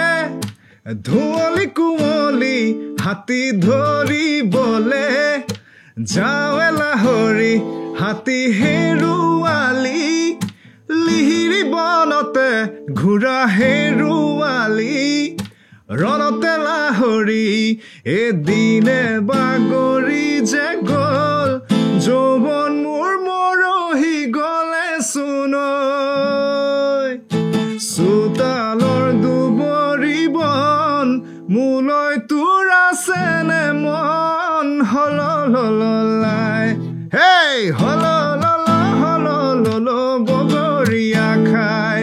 ধুঁৱলি কুঁৱলি হাতী ধৰিবলে যাৱে লাহৰি হাতী হেৰুৱালি লিহিৰি বনতে ঘূৰা হেৰুৱালি ৰণতে লাহৰি এদিনে বাগৰি যে গ'ল যৌৱন মোৰ মৰহি গ'লে চোনৈ চোতালৰ দুবৰি বন মোলৈ তোৰ আছেনে মন হললাই হেই হলল বগৰীয়া খাই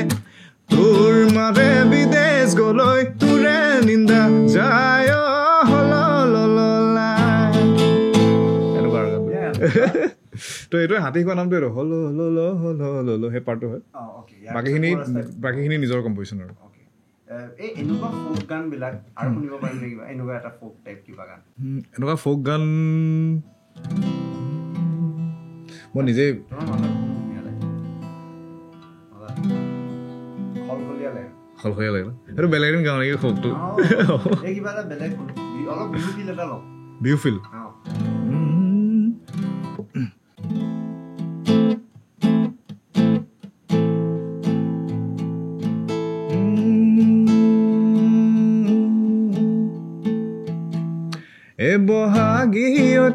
তোৰ মাৰে বিদেশ গলৈ তোৰে নিন্দা যায় হললাই তো এইটোৱে হাতী খোৱা নামটো এইটো হল সেই পাৰ্টটো হয় বাকীখিনি নিজৰ কম্পজিশ্যন আৰু এনেকুৱা ফোক গান মই নিজেই খলখলীয়া লাগে সেইটো বেলেগ এদিন গাওঁ নেকি ফোকটো বিহু ফিল এ বহাগী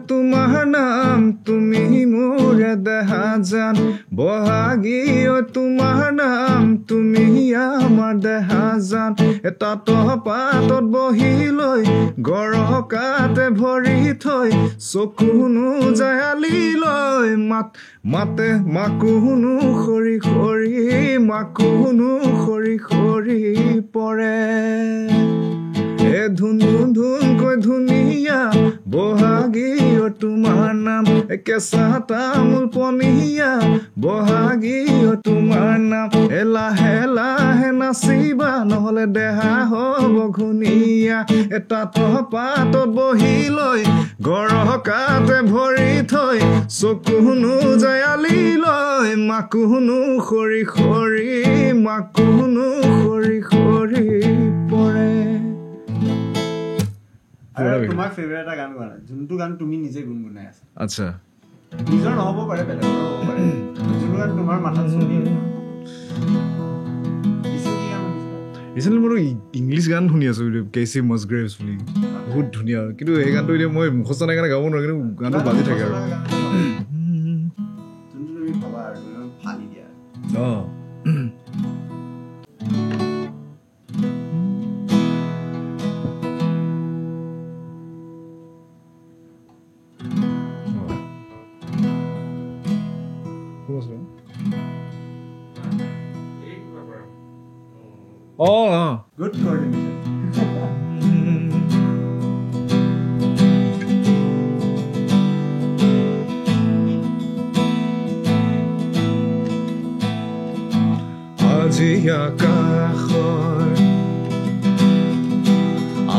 তোমাৰ নাম তুমি মোৰ নহলে দেহা জান বহাগী তোমাৰ নাম তুমি আমাৰ দেহা জান এটা তহপাতত বহি লৈ গৰকাতে ভৰি থৈ চকুনো জায়ালি লৈ মাতে মাকুনো খৰি খৰি মাকুনো খৰি খৰি পৰে এ ধুনু ধুনকৈ ধুনীয়া বহাগী তোমাৰ নাম কেঁচা তামোল পনীয়া বহাগী তোমাৰ নাম লাহে লাহে নাচিবা নহলে দেহা হ'ব ঘুনীয়া এটা তহপাতত বহি লৈ গৰকাতে ভৰি থৈ চকুনো জায়ালি লৈ মাকুনো খৰি খৰি মাকুনো খৰি খৰি পৰে তোমাৰ ফেভৰেট এটা গান গোৱা যোনটো গান তুমি নিজে গুণগুণাই আছা আচ্ছা নিজৰ নহ'ব পাৰে বেলেগৰ হ'ব পাৰে যোনটো গান তোমাৰ মাথাত চলি আছে ৰিচেণ্টলি মই ইংলিছ গান শুনি আছোঁ কেচি মছগ্ৰেভছ বুলি বহুত ধুনীয়া কিন্তু এই গানটো এতিয়া মই মুখস্থ নাই কাৰণে গাব নোৱাৰোঁ কিন্তু গানটো বাজি থাকে আৰু যোনটো তুমি ভাবা আৰু ফালি দিয়া অঁ গুড কোঅৰ্ডিনেশ্যন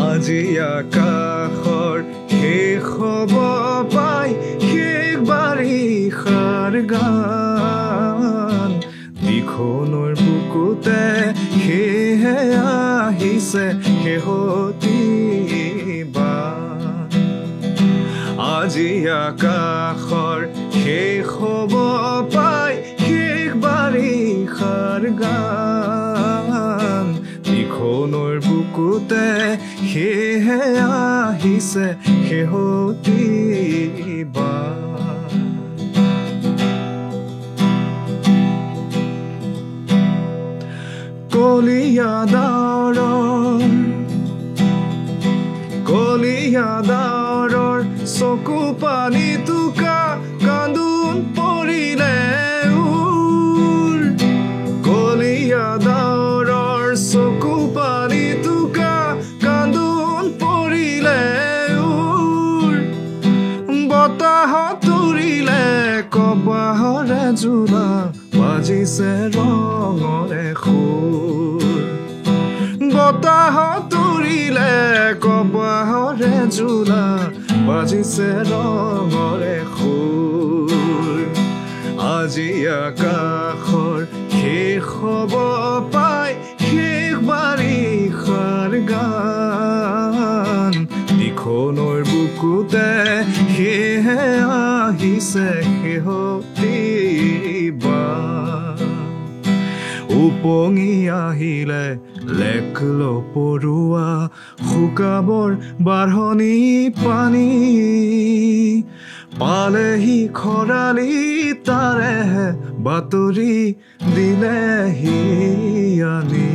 আজি আকাশৰ শেষ হ'ব পাই শেষ বাৰিষাৰ গান দিখনৰ বুকুতে সেহে আহিছে শেহতি বান আজি আকাশৰ শেষ হ'ব পাই শেষ বাৰিষাৰ গান দিখনৰ বুকুতে সেহে আহিছে শেহতি বান কলিয়াদাৰৰ চকু পানী টোকা কান্দোন পৰিলে কলিয়াদাৰৰ চকু পানী টোকা কান্দোন পৰিলে বতাহত উৰিলে কপাহৰে জোৰা বাজিছে ৰঙৰে সুৰ বতাহত উৰিলে কপাহৰে জোৰা বাজিছে ৰঙৰে সুৰ আজি আকাশৰ শেষ হ'ব পাই শেষ বাৰিষাৰ গান দিখনৰ বুকুতে সেহে আহিছে শেহতি বান উপঙি আহিলে লেখল পৰুৱা শুকাবৰ বাঢ়নি পানী পালেহি খৰালি তাৰে বাতৰি দিলেহি আনি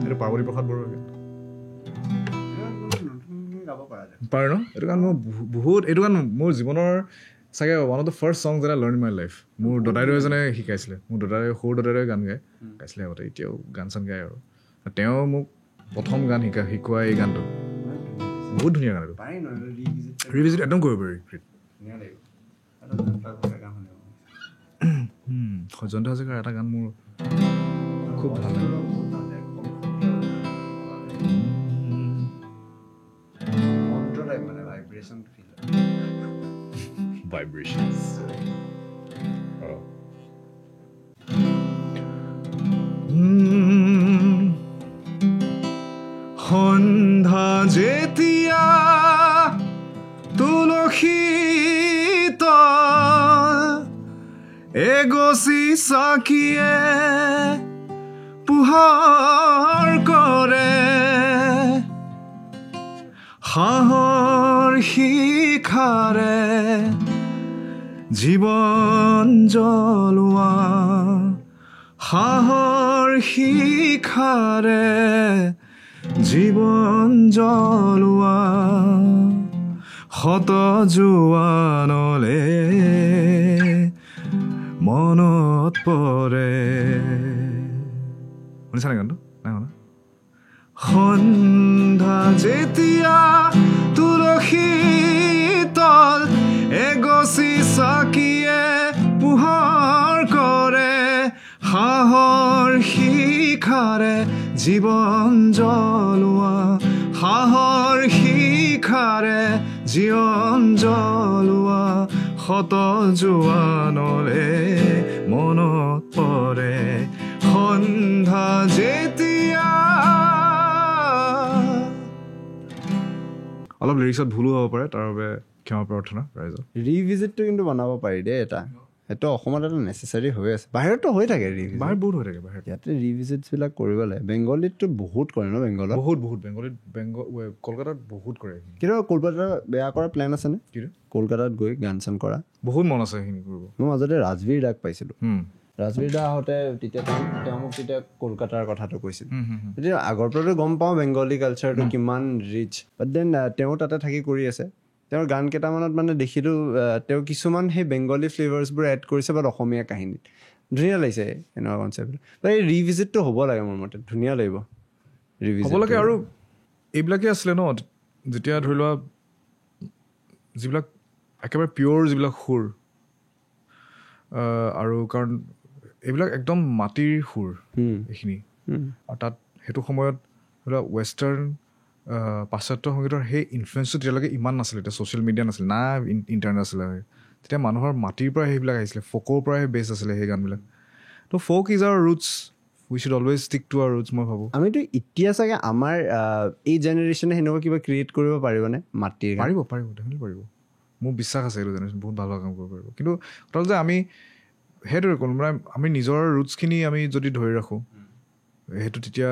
এইটো পাৰ্বতী প্ৰসাদ বৰুৱা গাব পৰা যায় পাৰে ন এইটো গান মোৰ বহুত এইটো গান মোৰ জীৱনৰ চাগে one of the first songs এটা লাৰ্ণ ইন মাই লাইফ মোৰ দাদাইদেউ এজনে শিকাইছিলে মোৰ সৰু দাদাইদেৱে গান গাইছিলে আগতে এতিয়াও গান চান গায় আৰু তেওঁ মোক প্ৰথম গান শিকোৱা এই গানটো বহুত ধুনীয়া গান এইটো ৰিভিজিট একদম কৰিব পাৰি জয়ন্ত হাজৰিকাৰ এটা গান মোৰ খুব ভাল লাগে Vibrations. Oh. সন্ধ্যা যেতিয়া তুলসী এগছি চাকিয়ে পোহৰ কৰে হাঁহৰ শিখাৰে জীৱন জ্বলোৱা সাহৰ শিখাৰে জীৱন জ্বলোৱা শত জোৱানলে মনত পৰে শুনিছা নে গানটো নাই শুনা সন্ধ্যা যেতিয়া তুলসী তল এগছি চাকিয়ে পোহৰ কৰে সাহৰ শিখাৰে জীৱন জ্বলোৱা সাহৰ শিখাৰে জীৱন জ্বলোৱা শত জোৱানলে মনত পৰে সন্ধ্যা যেতিয়া অলপ লিৰিক্সত ভুলো হ'ব পাৰে তাৰ বাবে ক্ষমা প্ৰাৰ্থনা ৰাইজৰ ৰিভিজিটটো কিন্তু বনাব পাৰি দেই এটা সেইটো অসমত এটা নেচেচাৰী হৈ আছে বাহিৰততো হৈ থাকে ৰিভিজিট বাহিৰত বহুত হৈ থাকে বাহিৰত ইয়াতে ৰিভিজিটছবিলাক কৰিব লাগে বেংগলীততো বহুত কৰে ন বেংগলত বহুত বেংগলীত কলকাতাত বহুত কৰে কিন্তু কলকাতাত বেয়া কৰা প্লেন আছেনে কিন্তু কলকাতাত গৈ গান চান কৰা বহুত মন আছে সেইখিনি কৰিব মই মাজতে ৰাজবীৰ দাক পাইছিলোঁ ৰাজবীৰ দা আহোঁতে তেতিয়া তেওঁ মোক তেতিয়া কলকাতাৰ কথাটো কৈছিল তেতিয়া আগৰ পৰাতো গম পাওঁ বেংগলী কালচাৰটো কিমান ৰিচ বাট দেন তেওঁ তাতে থাকি কৰি আছে তেওঁৰ গান কেইটামানত মানে দেখিলোঁ তেওঁ কিছুমান সেই বেংগলী ফ্লেভাৰ্ছবোৰ এড কৰিছে বাট অসমীয়া কাহিনীত ধুনীয়া লাগিছে এনেকুৱা কনচেপ্ট এই ৰিভিজিটটো হ'ব লাগে মোৰ মতে ধুনীয়া লাগিব হ'ব লাগে আৰু এইবিলাকেই আছিলে ন যেতিয়া ধৰি লোৱা যিবিলাক একেবাৰে পিয়'ৰ যিবিলাক সুৰ আৰু কাৰণ এইবিলাক একদম মাটিৰ সুৰ এইখিনি আৰু তাত সেইটো সময়ত ধৰি লোৱা ৱেষ্টাৰ্ণ পাশ্চাত্য সংগীতৰ সেই ইনফ্লুৱেঞ্চটো তেতিয়ালৈকে ইমান নাছিলে এতিয়া ছ'চিয়েল মিডিয়া নাছিলে না ইণ্টাৰনেট আছিলে তেতিয়া মানুহৰ মাটিৰ পৰা সেইবিলাক আহিছিলে ফ'কৰ পৰাই বেছ আছিলে সেই গানবিলাক so' folk is our roots we should always stick to our roots মই ভাবোঁ আমিতো এতিয়া চাগে আমাৰ এই জেনেৰেশ্যনে সেনেকুৱা কিবা ক্ৰিয়েট কৰিব পাৰিবনে মাটিৰ পাৰিব ডেফিনেটলি পাৰিব মোৰ বিশ্বাস আছে এইটো জেনেৰেশ্যন বহুত ভাল কাম কৰিব পাৰিব কিন্তু কথা হ'ল যে আমি সেইদৰে ক'লো মানে আমি নিজৰ ৰুটছখিনি আমি যদি ধৰি ৰাখোঁ সেইটো তেতিয়া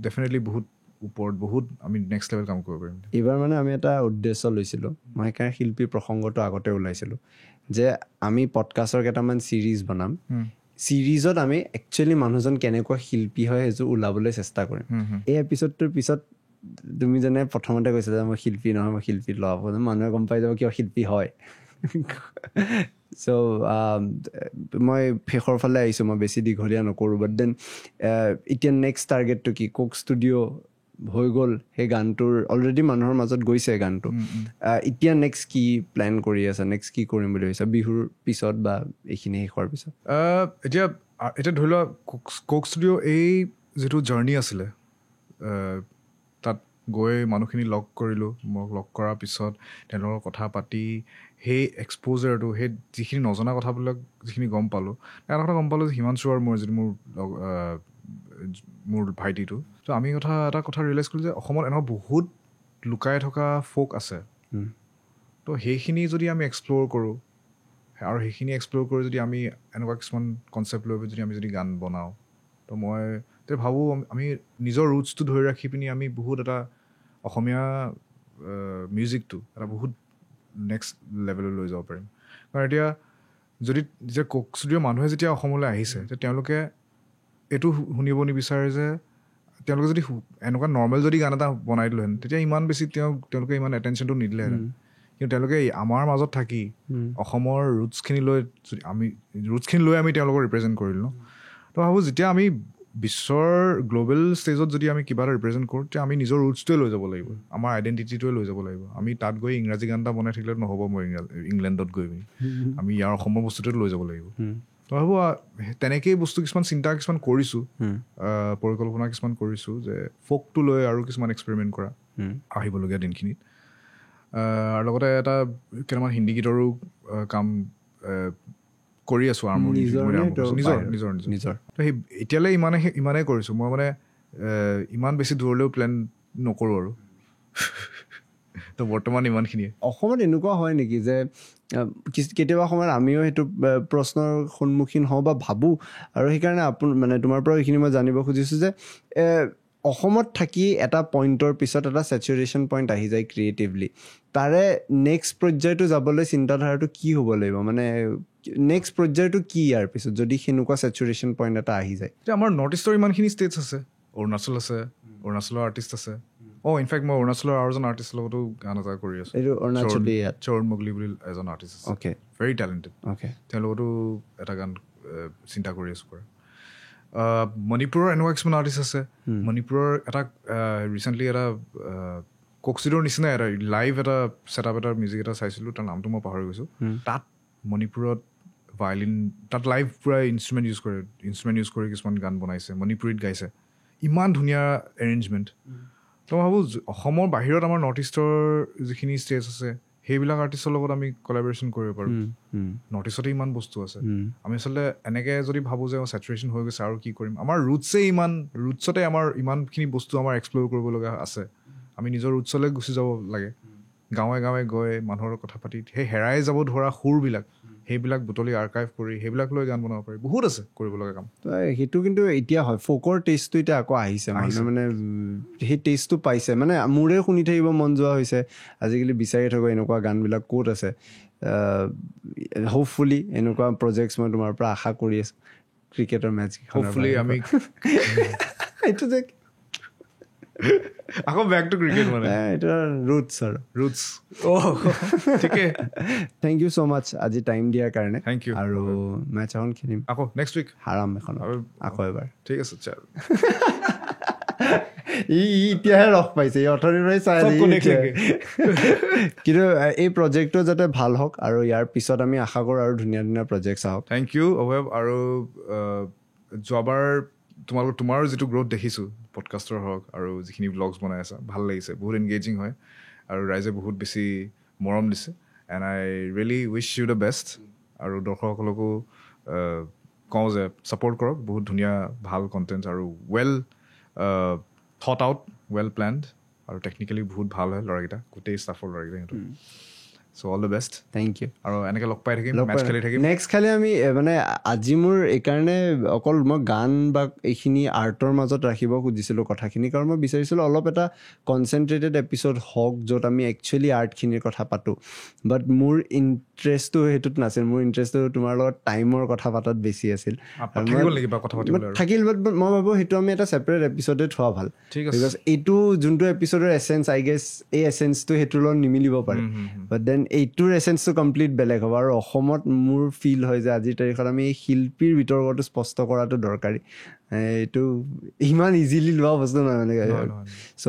ডেফিনেটলি বহুত ওপৰত বহুত আমি নেক্সট লেভেল কাম কৰিব পাৰিম এইবাৰ মানে আমি এটা উদ্দেশ্য লৈছিলোঁ মই সেইকাৰণে শিল্পী প্ৰসংগটো আগতে ওলাইছিলোঁ যে আমি পডকাষ্টৰ কেইটামান ছিৰিজ বনাম ছিৰিজত আমি একচুৱেলি মানুহজন কেনেকুৱা শিল্পী হয় সেইটো ওলাবলৈ চেষ্টা কৰিম এই এপিছডটোৰ পিছত তুমি যেনে প্ৰথমতে কৈছা যে মই শিল্পী নহয় মই শিল্পী লওঁ মানুহে গম পাই যাব কিয় শিল্পী হয় চ' মই শেষৰ ফালে আহিছোঁ মই বেছি দীঘলীয়া নকৰোঁ বাট দেন এতিয়া নেক্সট টাৰ্গেটটো কি কোক ষ্টুডিঅ' হৈ গ'ল সেই গানটোৰ অলৰেডি মানুহৰ মাজত গৈছে গানটো এতিয়া নেক্সট কি প্লেন কৰি আছে নেক্সট কি কৰিম বুলি ভাবিছা বিহুৰ পিছত বা এইখিনি শেষ হোৱাৰ পিছত এতিয়া ধৰি লোৱা কোক ষ্টুডিঅ' এই যিটো জাৰ্ণি আছিলে তাত গৈ মানুহখিনি লগ কৰিলোঁ মোক লগ কৰাৰ পিছত তেওঁলোকৰ কথা পাতি সেই এক্সপ'জাৰটো সেই যিখিনি নজনা কথাবিলাক যিখিনি গম পালোঁ এটা কথা গম পালোঁ যে হিমাংশু আৰু মোৰ যিটো মোৰ ভাইটিটো ত' আমি এটা কথা ৰিয়েলাইজ কৰিলোঁ যে অসমত এনেকুৱা বহুত লুকাই থকা ফ'ক আছে ত' সেইখিনি যদি আমি এক্সপ্ল'ৰ কৰোঁ আৰু সেইখিনি এক্সপ্ল'ৰ কৰি যদি আমি এনেকুৱা কিছুমান কনচেপ্ট লৈ যদি আমি যদি গান বনাওঁ ত' মই ভাবোঁ আমি নিজৰ ৰুটছটো ধৰি ৰাখি পিনি আমি বহুত এটা অসমীয়া মিউজিকটো এটা বহুত নেক্সট লেভেললৈ লৈ যাব পাৰিম কাৰণ এতিয়া যেতিয়া কোক ষ্টুডিঅ'ৰ মানুহে যেতিয়া অসমলৈ আহিছে তেতিয়া তেওঁলোকে এইটো শুনিব নিবিচাৰে যে তেওঁলোকে যদি এনেকুৱা নৰ্মেল যদি গান এটা বনাই দিলেহেঁতেন তেতিয়া ইমান বেছি তেওঁলোকে ইমান এটেনশ্যনটো নিদিলেহেঁতেন কিন্তু তেওঁলোকে আমাৰ মাজত থাকি অসমৰ ৰুটছখিনি লৈ আমি তেওঁলোকক ৰিপ্ৰেজেণ্ট কৰিলোঁ ন তো ভাবোঁ যেতিয়া আমি বিশ্বৰ গ্ল'বেল ষ্টেজত যদি আমি কিবা এটা ৰিপ্ৰেজেণ্ট কৰোঁ তেতিয়া আমি নিজৰ ৰুটছটোৱে লৈ যাব লাগিব আমাৰ আইডেণ্টিটিটোৱে লৈ যাব লাগিব আমি তাত গৈ ইংৰাজী গান এটা বনাই থাকিলে নহ'ব মই ইংলেণ্ডত গৈ পিনি আমি ইয়াৰ অসমৰ বস্তুটোৱে লৈ যাব লাগিব তো ভাবোঁ তেনেকেই বস্তু কিছুমান কৰিছোঁ পৰিকল্পনা কিছুমান কৰিছোঁ যে ফ'কটো লৈ আৰু কিছুমান এক্সপেৰিমেণ্ট কৰা আহিবলগীয়া দিনখিনিত আৰু লগতে এটা কেইটামান হিন্দী গীতৰো কাম কৰি আছোঁ নিজৰ তো সেই এতিয়ালৈ ইমানেই কৰিছোঁ মই মানে ইমান বেছি দূৰলৈও প্লেন নকৰোঁ আৰু তো বৰ্তমান ইমানখিনিয়ে অসমত এনেকুৱা হয় নেকি যে কেতিয়াবা সময়ত আমিও সেইটো প্ৰশ্নৰ সন্মুখীন হওঁ বা ভাবোঁ আৰু সেইকাৰণে মানে তোমাৰ পৰা এইখিনি মই জানিব খুজিছোঁ যে অসমত থাকি এটা পইণ্টৰ পিছত এটা ছেচুৰেশ্যন পইণ্ট আহি যায় ক্ৰিয়েটিভলি তাৰে নেক্সট পৰ্যায়টো যাবলৈ চিন্তাধাৰাটো কি হ'ব লাগিব মানে নেক্সট পৰ্যায়টো কি ইয়াৰ পিছত যদি সেনেকুৱা চেচুৰেশ্যন পইণ্ট এটা আহি যায় এতিয়া আমাৰ নৰ্থ ইষ্টৰ ইমানখিনি ষ্টেটছ আছে অৰুণাচল আছে অৰুণাচলৰ আৰ্টিষ্ট আছে ইনফেক্ট মই অৰুণাচলৰ আৰু এজন আৰ্টিষ্টৰ লগতো গান এটা কৰি আছোঁ এইটো অৰুণাচলী ইয়াত চৰণ মোগলী বুলি এজন আৰ্টিষ্ট আছে অ'কে ভেৰি টেলেণ্টেড অ'কে তেওঁলোকতো এটা গান চিন্তা কৰি আছোঁ কৰা মণিপুৰৰ এনেকুৱা কিছুমান আৰ্টিষ্ট আছে মণিপুৰৰ এটা ৰিচেণ্টলি এটা কক্সিডৰ নিচিনা এটা লাইভ এটা ছেটআপ এটা মিউজিক এটা চাইছিলোঁ তাৰ নামটো মই পাহৰি গৈছোঁ তাত মণিপুৰত ভায়লিন তাত লাইভ পূৰা ইনষ্ট্ৰুমেণ্ট ইউজ কৰি কিছুমান গান বনাইছে মণিপুৰীত গাইছে ইমান ধুনীয়া এৰেঞ্জমেণ্ট তো মই ভাবোঁ অসমৰ বাহিৰত আমাৰ নৰ্থ ইষ্টৰ যিখিনি ষ্টেটছ আছে সেইবিলাক আৰ্টিষ্টৰ লগত আমি কলাবৰেশ্যন কৰিব পাৰোঁ নৰ্থ ইষ্টতে ইমান বস্তু আছে আমি আচলতে এনেকৈ যদি ভাবোঁ যে ছেচুৰেশ্যন হৈ গৈছে আৰু কি কৰিম আমাৰ ৰুটছতে আমাৰ ইমানখিনি বস্তু আমাৰ এক্সপ্ল'ৰ কৰিব লগা আছে আমি নিজৰ ৰুটছলৈ গুচি যাব লাগে গাঁৱে গাঁৱে গৈ মানুহৰ কথা পাতি সেই হেৰাই যাব ধৰা সুৰবিলাক সেইবিলাক বুটলি আৰ্কাইভ কৰি সেইবিলাক লৈ গান বনাব পাৰি বহুত আছে কৰিব লগা কাম সেইটো কিন্তু এতিয়া হয় ফ'কৰ টেষ্টটো এতিয়া আকৌ আহিছে মানে সেই টেষ্টটো পাইছে মানে মোৰে শুনি থাকিব মন যোৱা হৈছে আজিকালি বিচাৰি থাকোঁ এনেকুৱা গানবিলাক ক'ত আছে হোপফুলি এনেকুৱা প্ৰজেক্টছ মই তোমাৰ পৰা আশা কৰি আছোঁ ক্ৰিকেটৰ মেটচ হোপফুলি আমি এইটো যে আকৌ বেক টু ক্ৰিকেট মানে এইটো ৰুটছ আৰু ৰুটছ ঠিকে থেংক ইউ ছ' মাছ আজি টাইম দিয়াৰ কাৰণে থেংক ইউ আৰু মেটচ এখন খেলিম আকৌ নেক্সট উইক হাৰাম এখন আকৌ এবাৰ ঠিক আছে চাল ই এতিয়াহে ৰস পাইছে ই অথনিৰ পৰাই চাই কিন্তু এই প্ৰজেক্টটো যাতে ভাল হওক আৰু ইয়াৰ পিছত আমি আশা কৰোঁ আৰু ধুনীয়া ধুনীয়া প্ৰজেক্টছ আহক থেংক ইউ অভয় আৰু যোৱাবাৰ তোমাৰো যিটো গ্ৰ'থ দেখিছোঁ পডকাষ্টৰ হওক আৰু যিখিনি ব্লগছ বনাই আছা ভাল লাগিছে বহুত এনগেজিং হয় আৰু ৰাইজে বহুত বেছি মৰম দিছে and I really wish you the best আৰু দৰ্শকসকলকো কওঁ যে ছাপৰ্ট কৰক বহুত ধুনীয়া ভাল কণ্টেণ্ট আৰু well thought out well planned আৰু টেকনিকেলি বহুত ভাল হয় ল'ৰাকেইটা গোটেই ষ্টাফৰ ল'ৰাকেইটা সিহঁতৰ so' all the best thank you আৰু এনেকৈ লগ পাই থাকিম মেটচ খেলি থাকিম নেক্সট খালি আমি মানে আজি মোৰ এইকাৰণে অকল মই গান বা এইখিনি আৰ্টৰ মাজত ৰাখিব খুজিছিলোঁ কথাখিনি কাৰণ মই বিচাৰিছিলোঁ অলপ এটা কনচেনট্ৰেটেড এপিছ'ড হওক য'ত আমি একচুৱেলি আৰ্টখিনিৰ কথা পাতোঁ বাট মোৰ ইণ্টাৰেষ্টটো সেইটোত নাছিল মোৰ ইণ্টাৰেষ্টটো তোমাৰ লগত টাইমৰ কথা পাতাত বেছি আছিল থাকিল বাট মই ভাবোঁ সেইটো আমি এটা ছেপাৰেট এপিছ'ডে থোৱা ভাল বিকজ এইটো যোনটো এপিছ'ডৰ এচেঞ্চ আই গেছ এই এচেঞ্চটো সেইটোৰ লগত নিমিলিব পাৰে বাট দেন এইটোৰ এচেঞ্চটো কমপ্লিট বেলেগ হ'ব আৰু অসমত মোৰ ফিল হয় যে আজিৰ তাৰিখত আমি এই শিল্পীৰ বিতৰ্কটো স্পষ্ট কৰাটো দৰকাৰী এইটো ইমান ইজিলি লোৱা বস্তু নহয় মানে so'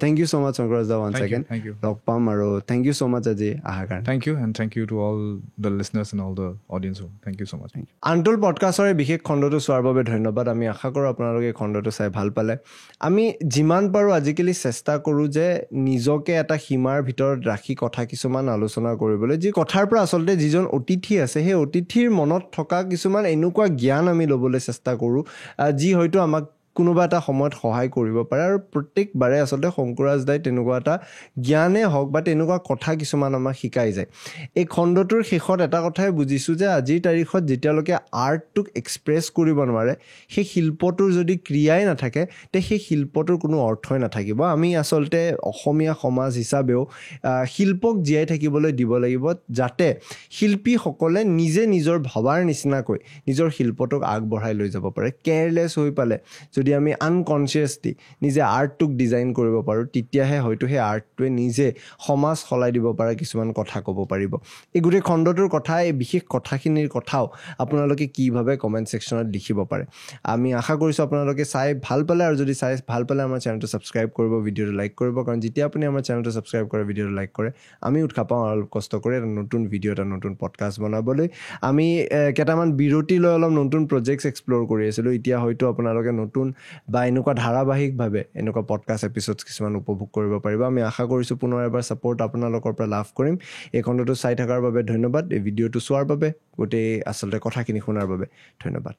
thank you so' much Shankaraj da one second লগ পাম আৰু থেংক ইউ ছ' মাছ আজি অহাৰ কাৰণে thank you and thank you to all the listeners and all the audience thank you so' much Untold পডকাষ্টৰ এই বিশেষ খণ্ডটো চোৱাৰ বাবে ধন্যবাদ আমি আশা কৰোঁ আপোনালোকে এই খণ্ডটো চাই ভাল পালে আমি যিমান পাৰোঁ আজিকালি চেষ্টা কৰোঁ যে নিজকে এটা সীমাৰ ভিতৰত ৰাখি কথা কিছুমান আলোচনা কৰিবলৈ যি কথাৰ পৰা আচলতে যিজন অতিথি আছে সেই অতিথিৰ মনত থকা কিছুমান এনেকুৱা জ্ঞান আমি ল'বলৈ চেষ্টা কৰোঁ যি হয়তো আমাক কোনোবা এটা সময়ত সহায় কৰিব পাৰে আৰু প্ৰত্যেকবাৰে আচলতে শংকুৰাজ দাই তেনেকুৱা এটা জ্ঞানেই হওক বা তেনেকুৱা কথা কিছুমান আমাক শিকাই যায় এই খণ্ডটোৰ শেষত এটা কথাই বুজিছোঁ যে আজিৰ তাৰিখত যেতিয়ালৈকে আৰ্টটোক এক্সপ্ৰেছ কৰিব নোৱাৰে সেই শিল্পটোৰ যদি ক্ৰিয়াই নাথাকে তে সেই শিল্পটোৰ কোনো অৰ্থই নাথাকিব আমি আচলতে অসমীয়া সমাজ হিচাপেও শিল্পক জীয়াই থাকিবলৈ দিব লাগিব যাতে শিল্পীসকলে নিজে নিজৰ ভবাৰ নিচিনাকৈ নিজৰ শিল্পটোক আগবঢ়াই লৈ যাব পাৰে কেয়াৰলেছ হৈ পালে যদি আমি আনকনচিয়াছলি নিজে আৰ্টটোক ডিজাইন কৰিব পাৰোঁ তেতিয়াহে হয়তো সেই আৰ্টটোৱে নিজে সমাজ সলাই দিব পাৰে কিছুমান কথা ক'ব পাৰিব এই গোটেই খণ্ডটোৰ কথা এই বিশেষ কথাখিনিৰ কথাও আপোনালোকে কি ভাবে কমেণ্ট ছেকশ্যনত লিখিব পাৰে আমি আশা কৰিছোঁ আপোনালোকে চাই ভাল পালে আৰু যদি চাই ভাল পালে আমাৰ চেনেলটো ছাবস্ক্ৰাইব কৰিব ভিডিঅ'টো লাইক কৰিব কাৰণ যেতিয়া আপুনি আমাৰ চেনেলটো ছাবস্ক্ৰাইব কৰে ভিডিঅ'টো লাইক কৰে আমি উৎসাহ পাওঁ অলপ কষ্ট কৰি এটা নতুন ভিডিঅ' এটা নতুন পডকাষ্ট বনাবলৈ আমি কেইটামান বিৰতি লৈ অলপ নতুন প্ৰজেক্টছ এক্সপ্ল'ৰ কৰি আছিলোঁ এতিয়া হয়তো আপোনালোকে নতুন বা এনেকুৱা ধাৰাবাহিকভাৱে এনেকুৱা পডকাষ্ট এপিছ'ডছ কিছুমান উপভোগ কৰিব পাৰিব আমি আশা কৰিছোঁ পুনৰ এবাৰ ছাপৰ্ট আপোনালোকৰ পৰা লাভ কৰিম এই খণ্ডটো চাই থকাৰ বাবে ধন্যবাদ এই ভিডিঅ'টো চোৱাৰ বাবে গোটেই আচলতে কথাখিনি শুনাৰ বাবে ধন্যবাদ